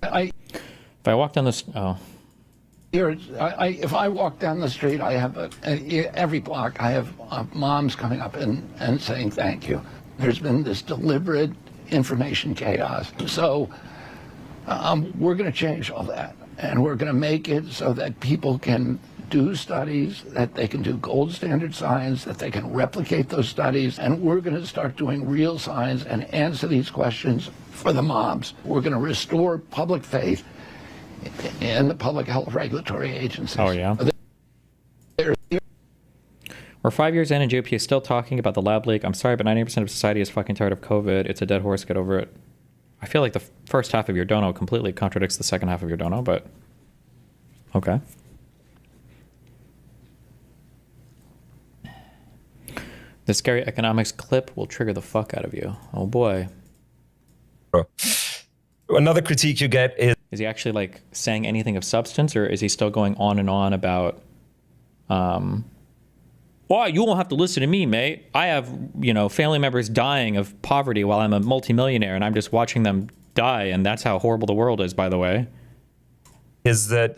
S1: If I walk down this,
S14: if I walk down the street, I have every block, I have moms coming up and saying thank you. There's been this deliberate information chaos. So we're going to change all that. And we're going to make it so that people can do studies, that they can do gold standard science, that they can replicate those studies. And we're going to start doing real science and answer these questions for the moms. We're going to restore public faith in the public health regulatory agencies.
S1: Oh, yeah. We're 5 years in and GOP is still talking about the lab leak. I'm sorry, but 90% of society is fucking tired of COVID. It's a dead horse. Get over it. I feel like the first half of your dono completely contradicts the second half of your dono, but okay. The scary economics clip will trigger the fuck out of you. Oh boy.
S15: Another critique you get is
S1: he actually like saying anything of substance, or is he still going on and on about well, you won't have to listen to me, mate. I have, family members dying of poverty while I'm a multimillionaire and I'm just watching them die, and that's how horrible the world is, by the way.
S15: Is that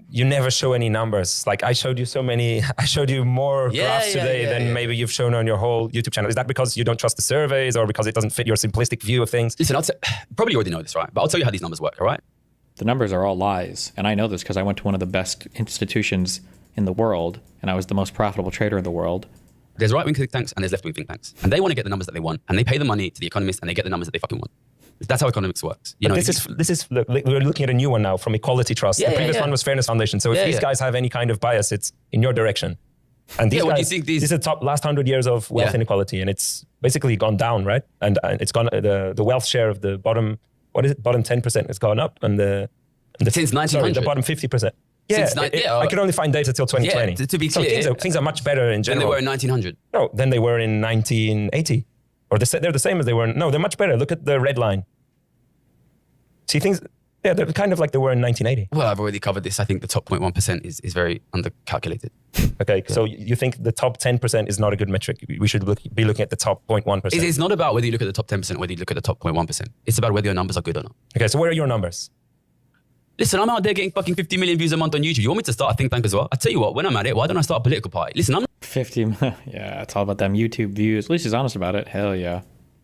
S15: you never show any numbers. Like I showed you more graphs today than maybe you've shown on your whole YouTube channel. Is that because you don't trust the surveys or because it doesn't fit your simplistic view of things?
S16: Listen, probably you already know this, right? But I'll tell you how these numbers work, all right?
S1: The numbers are all lies. And I know this because I went to one of the best institutions in the world, and I was the most profitable trader in the world.
S16: There's right-wing think tanks and there's left-wing think tanks. And they want to get the numbers that they want. And they pay the money to the economists and they get the numbers that they fucking want. That's how economics works.
S15: Look, we're looking at a new one now from Equality Trust. The previous one was Fairness Foundation. So if these guys have any kind of bias, it's in your direction. And these guys, these are the top last 100 years of wealth inequality, and it's basically gone down, right? And it's gone, the wealth share of the bottom, bottom 10% has gone up, and
S16: since 1900,
S15: the bottom 50%. Yeah, I could only find data till 2020.
S16: Yeah, to be clear,
S15: so things are much better in general.
S16: Than they were in 1900.
S15: No, than they were in 1980. Or they're the same as they were. No, they're much better. Look at the red line. See things, they're kind of like they were in 1980.
S16: Well, I've already covered this. I think the top 0.1% is very undercalculated.
S15: Okay, so you think the top 10% is not a good metric? We should be looking at the top 0.1%.
S16: It's not about whether you look at the top 10% or whether you look at the top 0.1%. It's about whether your numbers are good or not.
S15: Okay, so where are your numbers?
S16: Listen, I'm out there getting fucking 50 million views a month on YouTube. You want me to start a think tank as well? I tell you what, when I'm at it, why don't I start a political party? Listen, I'm
S1: 50, yeah, it's all about them YouTube views. At least he's honest about it. Hell yeah.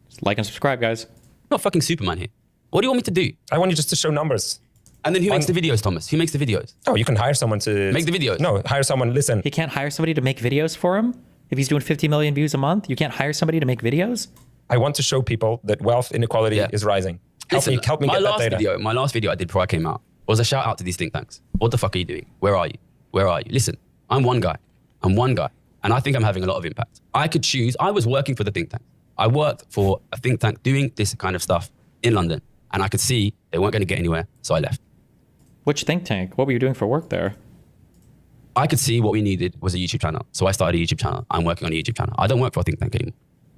S1: Just like and subscribe, guys.
S16: I'm not fucking Superman here. What do you want me to do?
S15: I want you just to show numbers.
S16: And then who makes the videos, Thomas? Who makes the videos?
S15: Oh, you can hire someone to
S16: make the videos.
S15: No, hire someone. Listen,
S1: he can't hire somebody to make videos for him. If he's doing 50 million views a month, you can't hire somebody to make videos.
S15: I want to show people that wealth inequality is rising. Help me get that data.
S16: My last video I did before I came out was a shout out to these think tanks. What the fuck are you doing? Where are you? Where are you? Listen, I'm one guy. And I think I'm having a lot of impact. I could choose. I was working for the think tank. I worked for a think tank doing this kind of stuff in London. And I could see they weren't going to get anywhere, so I left.
S1: Which think tank? What were you doing for work there?
S16: I could see what we needed was a YouTube channel. So I started a YouTube channel. I'm working on a YouTube channel. I don't work for a think tank anymore.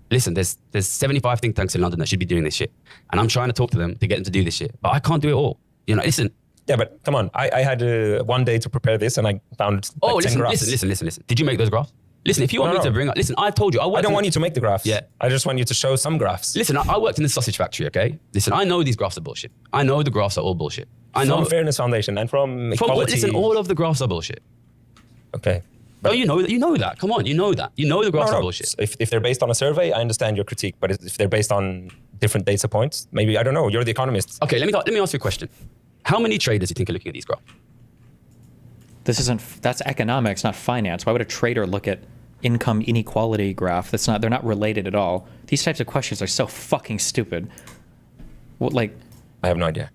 S16: Listen, there's 75 think tanks in London that should be doing this shit. And I'm trying to talk to them to get them to do this shit. But I can't do it all. Listen.
S15: Yeah, but come on. I had 1 day to prepare this and I found 10 graphs.
S16: Listen. Did you make those graphs? Listen, if you want me to bring up... Listen, I told you...
S15: I don't want you to make the graphs. Yeah. I just want you to show some graphs.
S16: Listen, I worked in the sausage factory, okay? Listen, I know these graphs are bullshit. I know the graphs are all bullshit. I know...
S15: From Fairness Foundation and from Equality...
S16: Listen, all of the graphs are bullshit.
S15: Okay.
S16: Oh, you know that. Come on, you know that. You know the graphs are bullshit.
S15: If they're based on a survey, I understand your critique. But if they're based on different data points, maybe, I don't know, you're the economist.
S16: Okay, let me ask you a question. How many traders do you think are looking at these graphs?
S1: That's economics, not finance. Why would a trader look at income inequality graph? They're not related at all. These types of questions are so fucking stupid. I
S15: have no idea.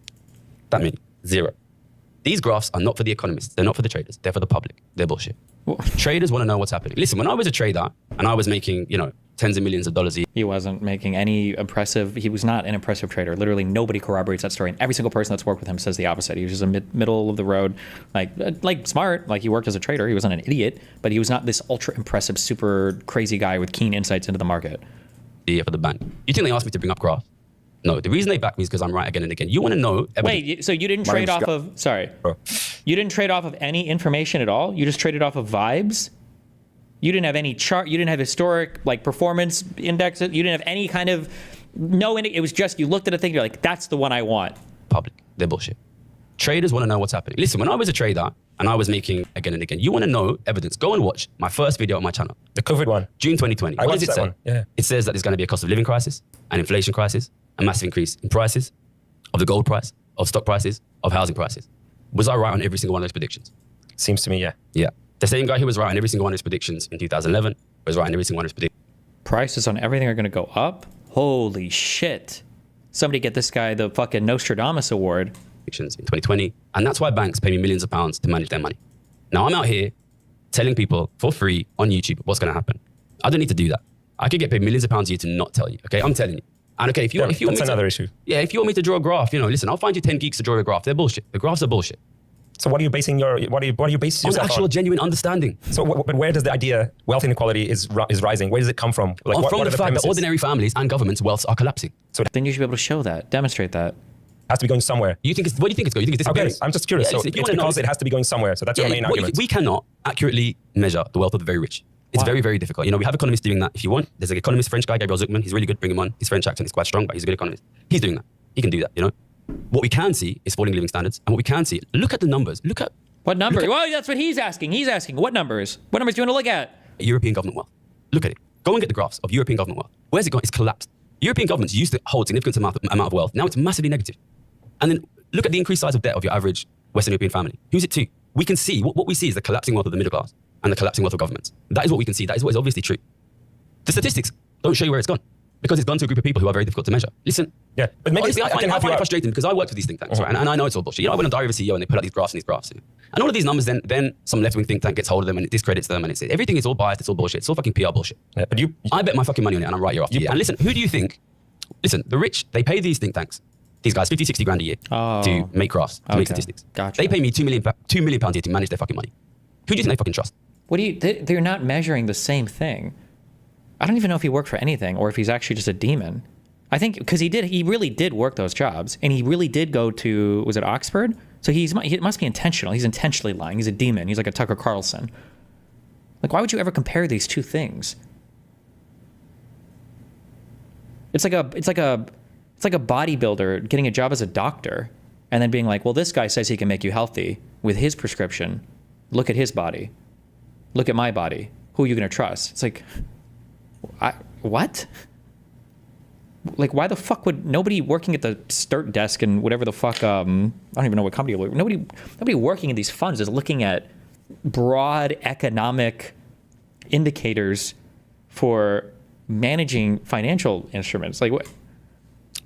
S16: That means zero. These graphs are not for the economists. They're not for the traders. They're for the public. They're bullshit. Traders want to know what's happening. Listen, when I was a trader and I was making, tens of millions of dollars a year.
S1: He wasn't making any impressive, he was not an impressive trader. Literally nobody corroborates that story. And every single person that's worked with him says the opposite. He was just a middle of the road, like smart, like he worked as a trader. He wasn't an idiot, but he was not this ultra impressive, super crazy guy with keen insights into the market.
S16: Yeah, for the bank. You think they asked me to bring up graphs? No, the reason they back me is because I'm right again and again. You want to know...
S1: Wait, so you didn't trade off of... Sorry. You didn't trade off of any information at all? You just traded off of vibes? You didn't have any chart? You didn't have historic performance indexes? You didn't have any kind of... it was just you looked at a thing, you're like, that's the one I want.
S16: Public. They're bullshit. Traders want to know what's happening. Listen, when I was a trader and I was making again and again, you want to know evidence, go and watch my first video on my channel.
S15: The COVID one.
S16: June 2020. What does it say?
S15: Yeah.
S16: It says that there's going to be a cost of living crisis, an inflation crisis, a massive increase in prices, of the gold price, of stock prices, of housing prices. Was I right on every single one of those predictions?
S15: Seems to me, yeah.
S16: Yeah. The same guy who was right on every single one of his predictions in 2011 was right on every single one of his predictions.
S1: Prices on everything are going to go up? Holy shit. Somebody get this guy the fucking Nostradamus award.
S16: In 2020. And that's why banks pay me millions of pounds to manage their money. Now I'm out here telling people for free on YouTube what's going to happen. I don't need to do that. I could get paid millions of pounds a year to not tell you. Okay, I'm telling you. And okay, if you want
S15: that's another issue.
S16: Yeah, if you want me to draw a graph, listen, I'll find you 10 geeks to draw a graph. They're bullshit. The graphs are bullshit.
S15: So what are you basing what are you basing yourself on?
S16: Actual genuine understanding.
S15: So but where does the idea wealth inequality is rising? Where does it come from?
S16: From the fact that ordinary families and governments' wealths are collapsing.
S1: So then you should be able to show that, demonstrate that.
S15: Has to be going somewhere.
S16: What do you think it's going? You think it's disappearing?
S15: Okay, I'm just curious.
S16: Yeah,
S15: so it's because it has to be going somewhere. So that's your main argument.
S16: We cannot accurately measure the wealth of the very rich. It's very, very difficult. We have economists doing that. If you want, there's an economist, French guy, Gabriel Zuckman. He's really good. Bring him on. His French accent is quite strong, but he's a good economist. He's doing that. He can do that. What we can see is falling living standards. And what we can see, look at the numbers. Look at...
S1: What number? Well, that's what he's asking. He's asking, what numbers? What numbers do you want to look at?
S16: European government wealth. Look at it. Go and get the graphs of European government wealth. Where's it gone? It's collapsed. European governments used to hold significant amount of wealth. Now it's massively negative. And then look at the increased size of debt of your average Western European family. Who's it to? We can see, what we see is the collapsing wealth of the middle class and the collapsing wealth of governments. That is what we can see. That is what is obviously true. The statistics don't show you where it's gone because it's gone to a group of people who are very difficult to measure. Listen,
S15: but maybe
S16: honestly, I find it frustrating because I worked with these think tanks, right? And I know it's all bullshit. I went on Diary of a CEO and they put out these graphs and these graphs. And all of these numbers, then some left-wing think tank gets hold of them and it discredits them and everything is all biased, it's all bullshit. It's all fucking PR bullshit.
S15: Yeah, but
S16: I bet my fucking money on it and I'm right year after year. And listen, who do you think? Listen, the rich, they pay these think tanks, these guys, 50, 60 grand a year to make graphs, to make statistics.
S1: Gotcha.
S16: They pay me £2 million a year to manage their fucking money. Who do you think they fucking trust?
S1: They're not measuring the same thing. I don't even know if he worked for anything or if he's actually just a demon. I think because he really did work those jobs and he really did go to, was it Oxford? So he must be intentional. He's intentionally lying. He's a demon. He's like a Tucker Carlson. Why would you ever compare these two things? It's like a bodybuilder getting a job as a doctor and then being like, well, this guy says he can make you healthy with his prescription. Look at his body. Look at my body. Who are you going to trust? It's like, what? Why the fuck would nobody working at the Sturt desk and whatever the fuck, I don't even know what company, nobody working in these funds is looking at broad economic indicators for managing financial instruments. What?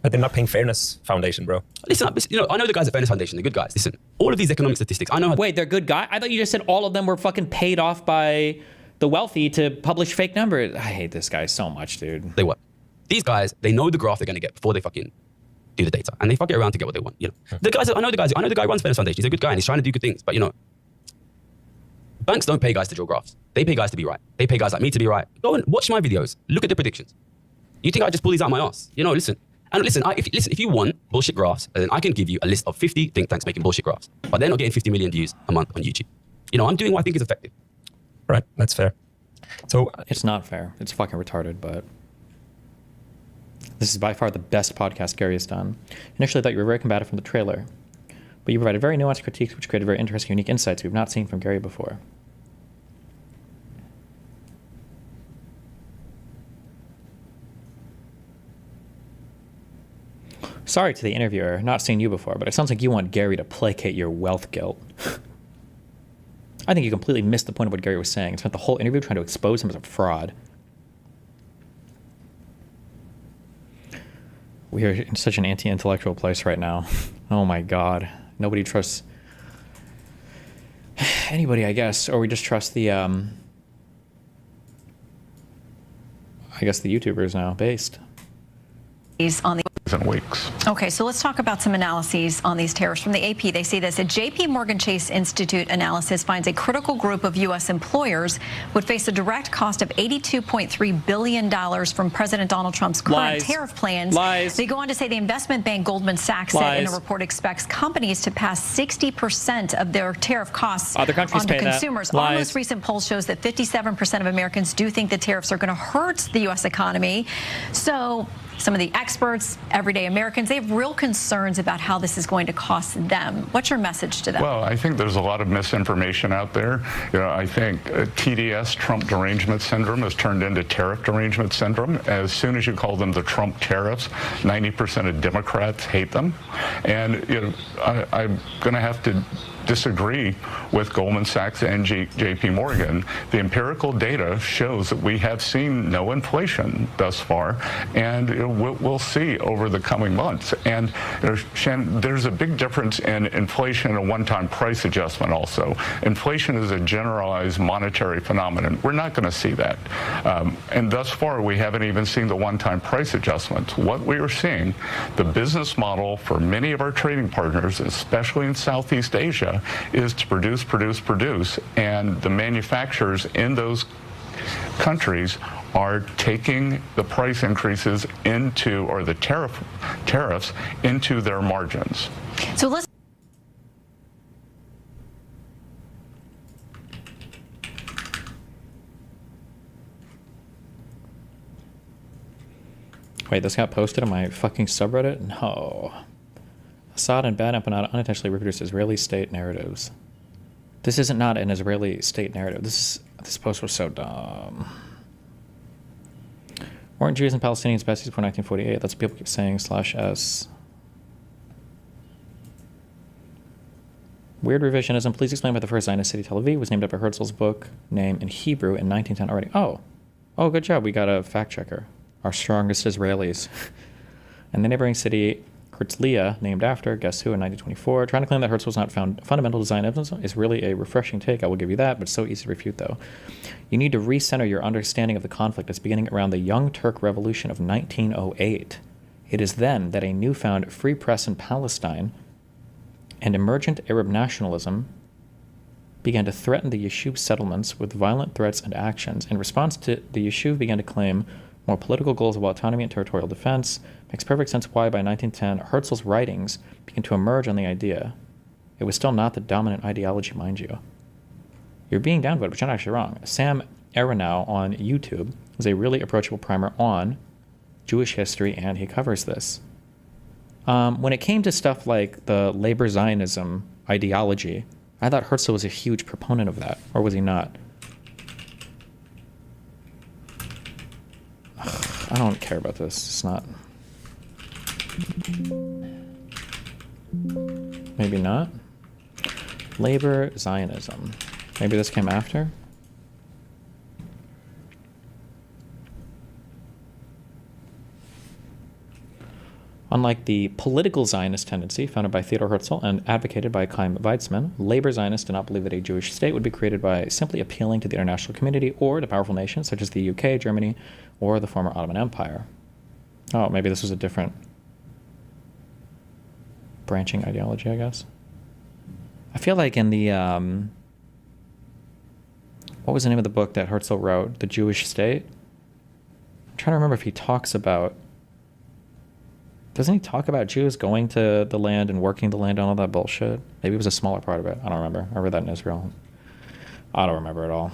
S15: But they're not paying Fairness Foundation, bro.
S16: Listen, I know the guys at Fairness Foundation, they're good guys. Listen, all of these economic statistics, I know...
S1: Wait, they're good guys? I thought you just said all of them were fucking paid off by the wealthy to publish fake numbers. I hate this guy so much, dude.
S16: They what? These guys, they know the graph they're going to get before they fucking do the data. And they fuck it around to get what they want, The guys, I know the guy who runs Fairness Foundation. He's a good guy and he's trying to do good things. But, banks don't pay guys to draw graphs. They pay guys to be right. They pay guys like me to be right. Go and watch my videos. Look at the predictions. You think I just pull these out my ass? Listen. And listen, if you want bullshit graphs, then I can give you a list of 50 think tanks making bullshit graphs. But they're not getting 50 million views a month on YouTube. I'm doing what I think is effective.
S15: Right, that's fair. So
S1: it's not fair. It's fucking retarded, but this is by far the best podcast Gary has done. Initially, I thought you were very combative from the trailer, but you provided very nuanced critiques which created very interesting, unique insights we've not seen from Gary before. Sorry to the interviewer, not seen you before, but it sounds like you want Gary to placate your wealth guilt. I think you completely missed the point of what Gary was saying. Spent the whole interview trying to expose him as a fraud. We are in such an anti-intellectual place right now. Oh my God. Nobody trusts anybody, I guess, or we just trust the, I guess the YouTubers now based.
S17: On the
S11: weeks.
S17: Okay, so let's talk about some analyses on these tariffs. From the AP, they say this: a JP Morgan Chase Institute analysis finds a critical group of U.S. employers would face a direct cost of $82.3 billion from President Donald Trump's current tariff plans.
S1: Lies.
S17: They go on to say the investment bank Goldman Sachs said in a report expects companies to pass 60% of their tariff costs
S1: Other countries
S17: onto
S1: pay that.
S17: consumers. Our
S1: Lies.
S17: most recent poll shows that 57% of Americans do think the tariffs are going to hurt the U.S. economy. So some of the experts, everyday Americans, they have real concerns about how this is going to cost them. What's your message to them?
S11: Well, I think there's a lot of misinformation out there. I think TDS, Trump derangement syndrome, has turned into tariff derangement syndrome. As soon as you call them the Trump tariffs, 90% of Democrats hate them. And I'm going to have to disagree with Goldman Sachs and JP Morgan. The empirical data shows that we have seen no inflation thus far, and we'll see over the coming months. And Shannon, there's a big difference in inflation and a one-time price adjustment also. Inflation is a generalized monetary phenomenon. We're not going to see that. And thus far, we haven't even seen the one-time price adjustments. What we are seeing, the business model for many of our trading partners, especially in Southeast Asia, is to produce, and the manufacturers in those countries are taking the price increases into, or the tariffs into their margins.
S17: So let's
S1: Wait, this got posted on my fucking subreddit? No. Assad and Bad Empanada unintentionally reproduced Israeli state narratives. This isn't not an Israeli state narrative. This post was so dumb. Weren't Jews and Palestinians besties before 1948? That's what people keep saying, /s. Weird revisionism. Please explain why the first Zionist city, Tel Aviv, was named after Herzl's book name in Hebrew in 1910 already. Oh, good job. We got a fact checker. Our strongest Israelis. And the neighboring city, Herzliya, named after, guess who, in 1924. Trying to claim that Herzl was not found fundamental to Zionism is really a refreshing take. I will give you that, but it's so easy to refute, though. You need to recenter your understanding of the conflict as beginning around the Young Turk Revolution of 1908. It is then that a newfound free press in Palestine and emergent Arab nationalism began to threaten the Yishuv settlements with violent threats and actions. In response to the Yishuv began to claim more political goals of autonomy and territorial defense. Makes perfect sense why by 1910 Herzl's writings began to emerge on the idea. It was still not the dominant ideology, mind you. You're being downvoted, but you're not actually wrong. Sam Aronow on YouTube is a really approachable primer on Jewish history, and he covers this. When it came to stuff like the labor Zionism ideology, I thought Herzl was a huge proponent of that, or was he not? I don't care about this. It's not. Maybe not. Labor Zionism. Maybe this came after? Unlike the political Zionist tendency founded by Theodor Herzl and advocated by Chaim Weizmann, labor Zionists did not believe that a Jewish state would be created by simply appealing to the international community or to powerful nations such as the UK, Germany, or the former Ottoman Empire. Oh, maybe this was a different branching ideology, I guess. I feel like in the, what was the name of the book that Herzl wrote? The Jewish State? I'm trying to remember if he talks about, doesn't he talk about Jews going to the land and working the land and all that bullshit? Maybe it was a smaller part of it. I don't remember. I read that in Israel. I don't remember at all.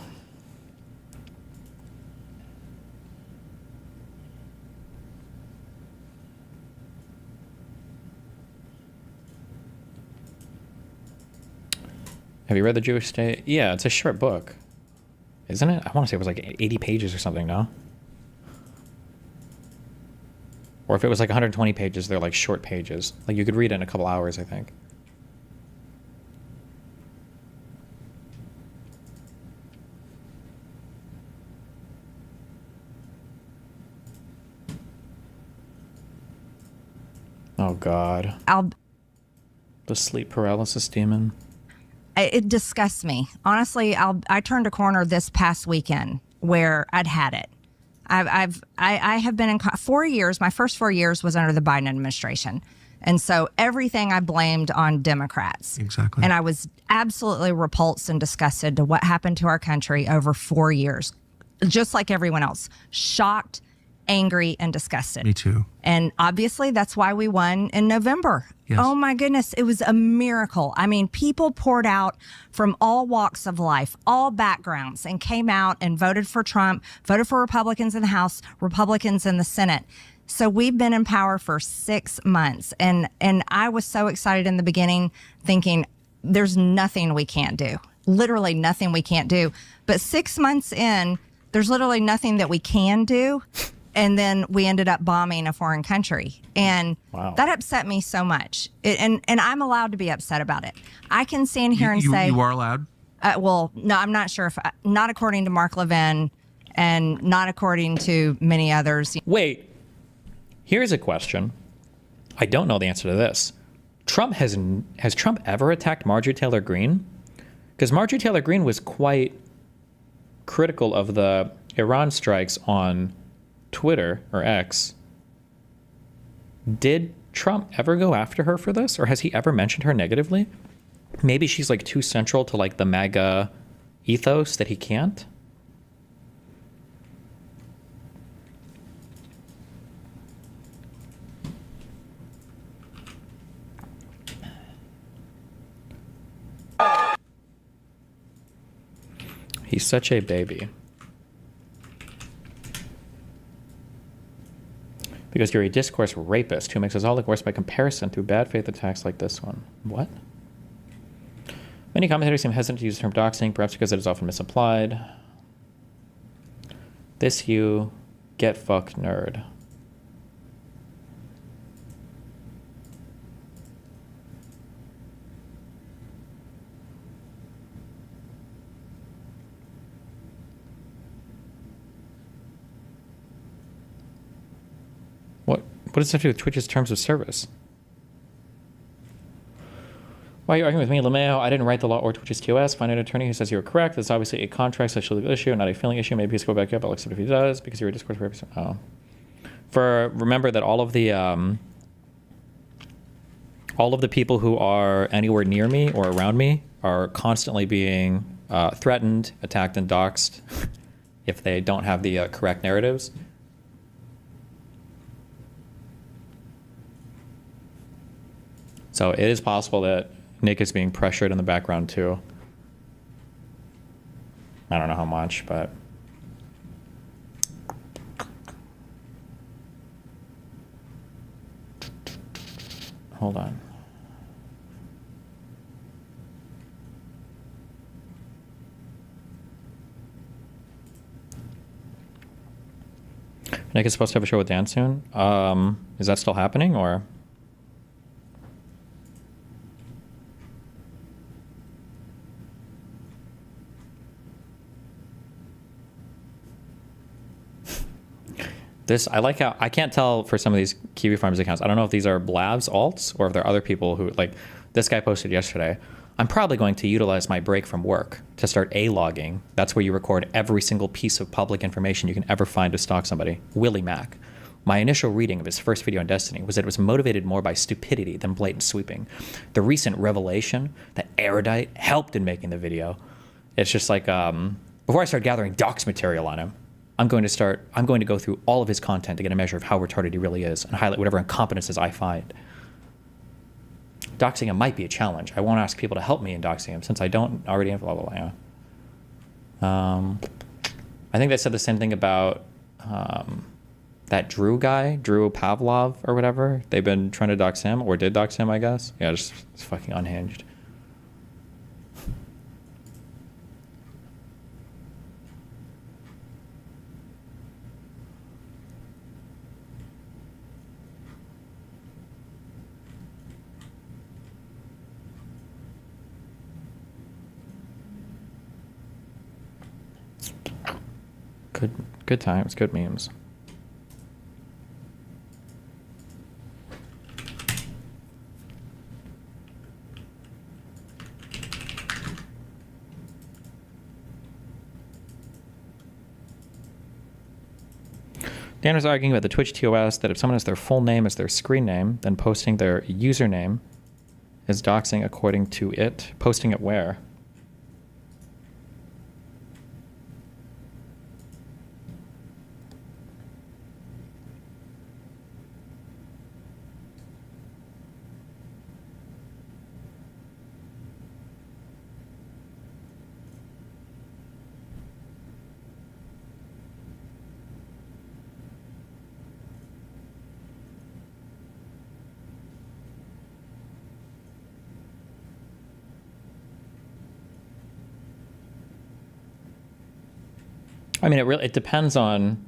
S1: Have you read The Jewish State? Yeah, it's a short book. Isn't it? I want to say it was like 80 pages or something, no? Or if it was like 120 pages, they're like short pages. Like you could read it in a couple hours, I think. Oh, God. The sleep paralysis demon.
S18: It disgusts me. Honestly, I turned a corner this past weekend where I'd had it. I have been in 4 years. My first 4 years was under the Biden administration. And so everything I blamed on Democrats.
S12: Exactly.
S18: And I was absolutely repulsed and disgusted to what happened to our country over 4 years, just like everyone else. Shocked, angry, and disgusted.
S12: Me too.
S18: And obviously that's why we won in November.
S12: Yes.
S18: Oh my goodness, it was a miracle. I mean, people poured out from all walks of life, all backgrounds, and came out and voted for Trump, voted for Republicans in the House, Republicans in the Senate. So we've been in power for 6 months. And I was so excited in the beginning, thinking there's nothing we can't do. Literally nothing we can't do. But 6 months in, there's literally nothing that we can do. And then we ended up bombing a foreign country. And that upset me so much. And I'm allowed to be upset about it. I can stand here and say...
S12: You are allowed?
S18: Well, no, I'm not sure if... not according to Mark Levin and not according to many others.
S1: Wait. Here's a question. I don't know the answer to this. Has Trump ever attacked Marjorie Taylor Greene? Because Marjorie Taylor Greene was quite critical of the Iran strikes on Twitter or X. Did Trump ever go after her for this, or has he ever mentioned her negatively? Maybe she's like too central to like the MAGA ethos that he can't. He's such a baby. Because you're a discourse rapist who makes us all look worse by comparison through bad faith attacks like this one. What? Many commentators seem hesitant to use the term doxing, perhaps because it is often misapplied. This you get fucked nerd. What does that have to do with Twitch's terms of service? Why are you arguing with me, LeMayo? I didn't write the law or Twitch's TOS. Find an attorney who says you were correct. That's obviously a contract, social legal issue, not a feeling issue. Maybe he's go back up. I'll accept if he does, because you're a discourse purpose. Oh. Remember that all of the people who are anywhere near me or around me are constantly being threatened, attacked, and doxxed if they don't have the correct narratives. So it is possible that Nick is being pressured in the background too. I don't know how much, but... Hold on. Nick is supposed to have a show with Dan soon. Is that still happening, or... I like how, I can't tell for some of these Kiwi Farms accounts. I don't know if these are Blabs alts or if there are other people who, like this guy posted yesterday. I'm probably going to utilize my break from work to start A-logging. That's where you record every single piece of public information you can ever find to stalk somebody. Willie Mack. My initial reading of his first video on Destiny was that it was motivated more by stupidity than blatant sweeping. The recent revelation that Erudite helped in making the video. It's just like, before I start gathering docs material on him, I'm going to go through all of his content to get a measure of how retarded he really is and highlight whatever incompetence I find. Doxing him might be a challenge. I won't ask people to help me in doxing him since I don't already have blah, blah, blah. Yeah. I think they said the same thing about that Drew guy, Drew Pavlov or whatever. They've been trying to dox him, or did dox him, I guess. Yeah, just it's fucking unhinged. Good times, good memes. Dan was arguing about the Twitch TOS that if someone has their full name as their screen name, then posting their username is doxing according to it. Posting it where? I mean, it depends on...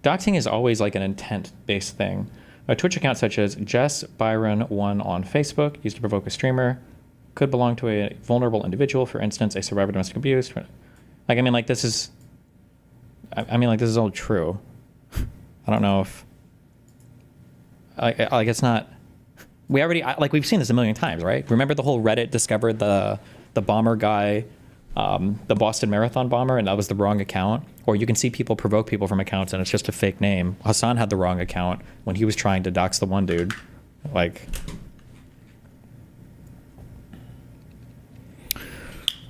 S1: Doxing is always like an intent-based thing. A Twitch account such as Jess Byron1 on Facebook, used to provoke a streamer, could belong to a vulnerable individual, for instance, a survivor of domestic abuse. Like, I mean, like, this is... I mean, like, this is all true. I don't know if... Like, it's not... We already... Like, we've seen this a million times, right? Remember the whole Reddit discovered the bomber guy... the Boston Marathon bomber, and that was the wrong account. Or you can see people provoke people from accounts and it's just a fake name. Hassan had the wrong account when he was trying to dox the one dude. Like,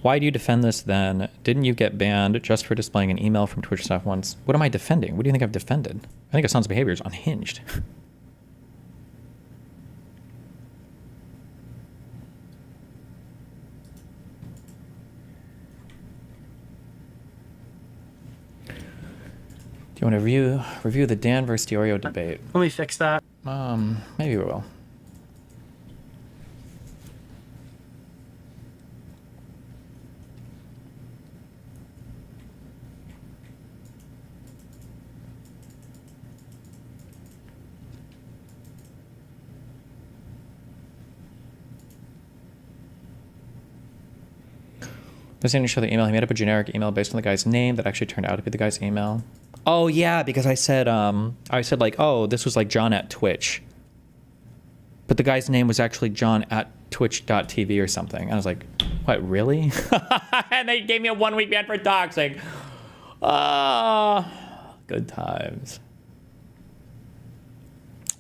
S1: why do you defend this then? Didn't you get banned just for displaying an email from Twitch staff once? What am I defending? What do you think I've defended? I think Hassan's behavior is unhinged. Do you want to review the Dan versus Diorio debate?
S12: Let me fix that.
S1: Maybe we will. This didn't show the email. He made up a generic email based on the guy's name that actually turned out to be the guy's email. Oh yeah, because I said like, oh, this was like John at Twitch. But the guy's name was actually John at twitch.tv or something. And I was like, what, really? And they gave me a 1 week ban for doxing. Good times.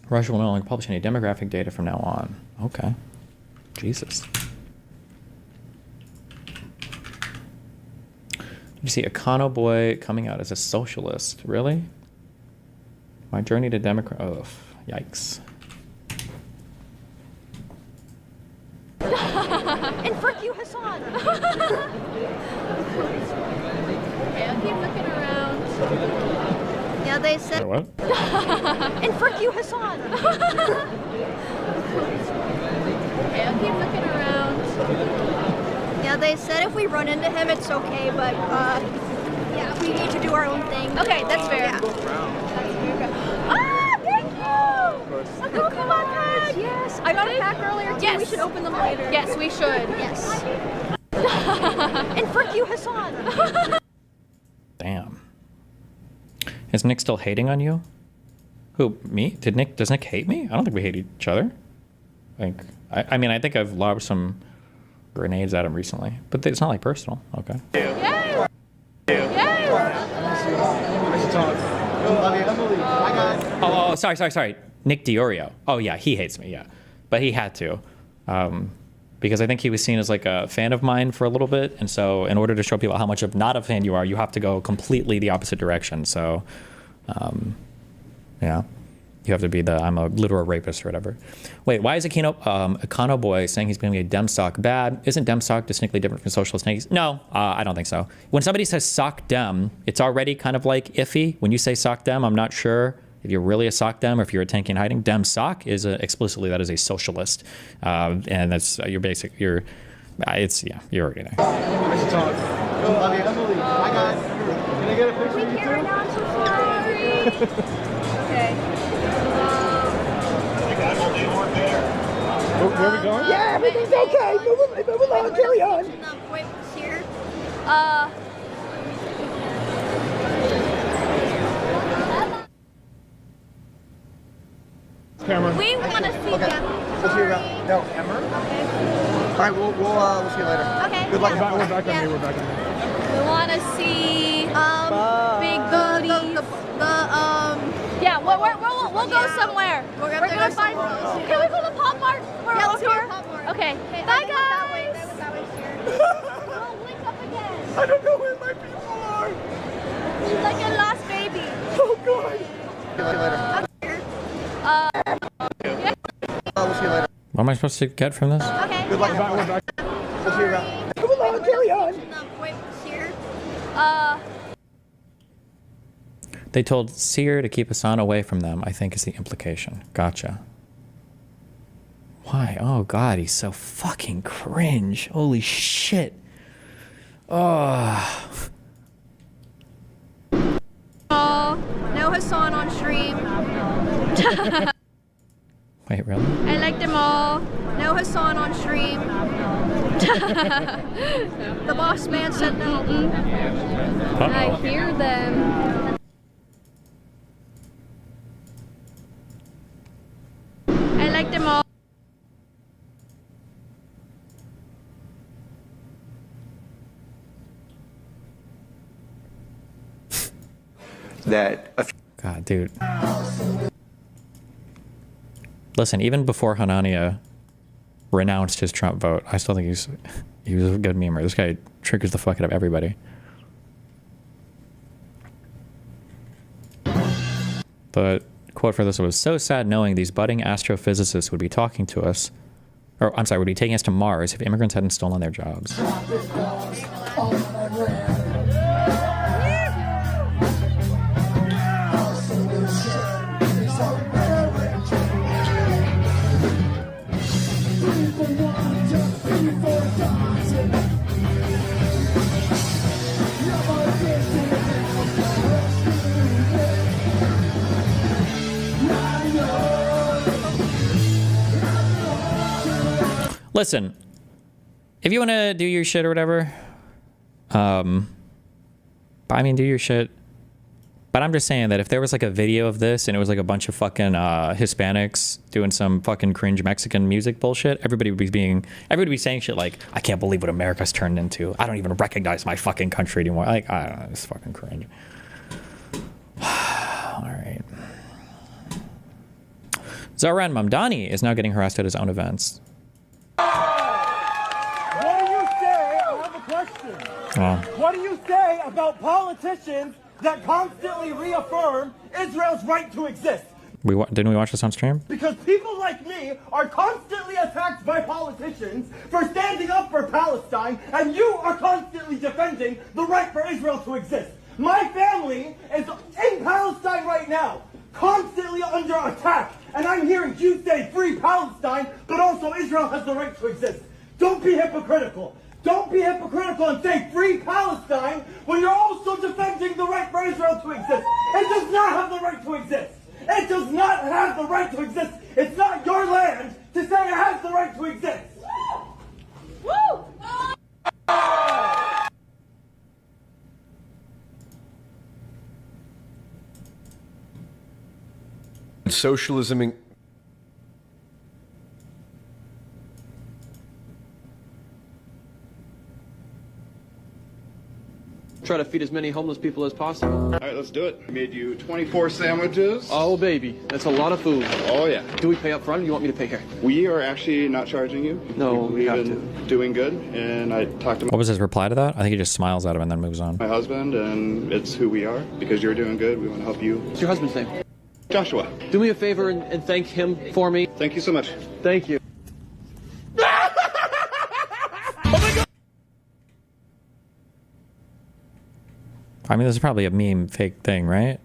S1: Russia will no longer publish any demographic data from now on. Okay. Jesus. You see Econo Boy coming out as a socialist. Really? My journey to Democrat. Oh, yikes.
S19: And frick you, Hassan! Okay, I'll keep looking around. Yeah, they said.
S1: What?
S19: And frick you, Hassan! Okay, I'll keep looking around. Yeah, they said if we run into him, it's okay, but yeah, we need to do our own thing. Okay, that's fair. Yeah. Ah, thank you! A Pokemon pack! Yes, I got a pack earlier too. Yes. We should open them later. Yes, we should. Yes. And frick you, Hassan!
S1: Damn. Is Nick still hating on you? Who, me? Does Nick hate me? I don't think we hate each other. Like, I mean, I think I've lobbed some grenades at him recently, but it's not like personal. Okay.
S19: Yes!
S1: Oh, sorry. Nick Diorio. Oh yeah, he hates me. Yeah, but he had to, because I think he was seen as like a fan of mine for a little bit, and so in order to show people how much of not a fan you are, you have to go completely the opposite direction. So, yeah. You have to be I'm a literal rapist or whatever. Wait, why is Econo Boy saying he's going to be a dem sock bad? Isn't dem sock distinctly different from socialist snakes? No, I don't think so. When somebody says sock dem, it's already kind of like iffy. When you say sock dem, I'm not sure if you're really a sock dem or if you're a tanky and hiding. Dem sock is explicitly, that is a socialist. And that's your basic, you're already there.
S19: Nice to talk. Love you. Emily, hi guys. Can I get a picture of you too? Right now, I'm so sorry. Okay.
S12: Where are we going?
S19: Yeah, everything's okay. Move along, carry on. Wait, here.
S12: Cameron.
S19: We want to see them.
S12: We'll see you around. No, Cameron? Okay. All right, we'll see you later.
S19: Okay.
S12: Good luck.
S19: Yeah.
S12: We're back on me. We're back on me.
S19: We want to see big booties. We'll go somewhere. We're gonna find. Can we go to Pop Mart? Yeah, let's go to Pop Mart. Okay. Bye, guys. We'll link up again.
S12: I don't know where my people are.
S19: She's like a lost baby.
S12: Oh, God. We'll see you later.
S1: What am I supposed to get from this?
S19: Okay.
S12: Good luck. We're back. We'll see you around. Come on, carry on.
S19: Wait, here.
S1: They told Seer to keep Hassan away from them, I think is the implication. Gotcha. Why? Oh, God, he's so fucking cringe. Holy shit. Oh.
S19: No Hassan on stream.
S1: Wait, really?
S19: I like them all. No Hassan on stream. The boss man said no. I hear them. I like them all.
S1: God, dude. Listen, even before Hanania renounced his Trump vote, I still think he was a good memer. This guy triggers the fuck out of everybody. The quote for this was, "So sad knowing these budding astrophysicists would be talking to us, or I'm sorry, would be taking us to Mars if immigrants hadn't stolen their jobs." Listen, if you want to do your shit or whatever, I mean, do your shit. But I'm just saying that if there was like a video of this and it was like a bunch of fucking Hispanics doing some fucking cringe Mexican music bullshit, everybody would be saying shit like, "I can't believe what America's turned into. I don't even recognize my fucking country anymore." Like, I don't know, it's fucking cringe. All right. Zoran Mamdani is now getting harassed at his own events.
S3: What do you say? I have a question.
S1: Oh.
S3: What do you say about politicians that constantly reaffirm Israel's right to exist?
S1: Didn't we watch this on stream?
S3: Because people like me are constantly attacked by politicians for standing up for Palestine, and you are constantly defending the right for Israel to exist. My family is in Palestine right now, constantly under attack, and I'm hearing you say free Palestine, but also Israel has the right to exist. Don't be hypocritical. Don't be hypocritical and say free Palestine when you're also defending the right for Israel to exist. It does not have the right to exist. It does not have the right to exist. It's not your land to say it has the right to exist. Woo!
S20: Socialism
S21: Try to feed as many homeless people as possible.
S13: All right, let's do it. I made you 24 sandwiches.
S21: Oh, baby. That's a lot of food.
S13: Oh, yeah.
S21: Do we pay up front or do you want me to pay here?
S13: We are actually not charging you.
S21: No, we have
S13: to. Doing good, and I talked to
S1: What was his reply to that? I think he just smiles at him and then moves on.
S13: my husband, and it's who we are. Because you're doing good, we want to help you.
S21: What's your husband's name?
S13: Joshua.
S21: Do me a favor and thank him for me.
S13: Thank you so much.
S21: Thank you.
S1: I mean, this is probably a meme fake thing, right?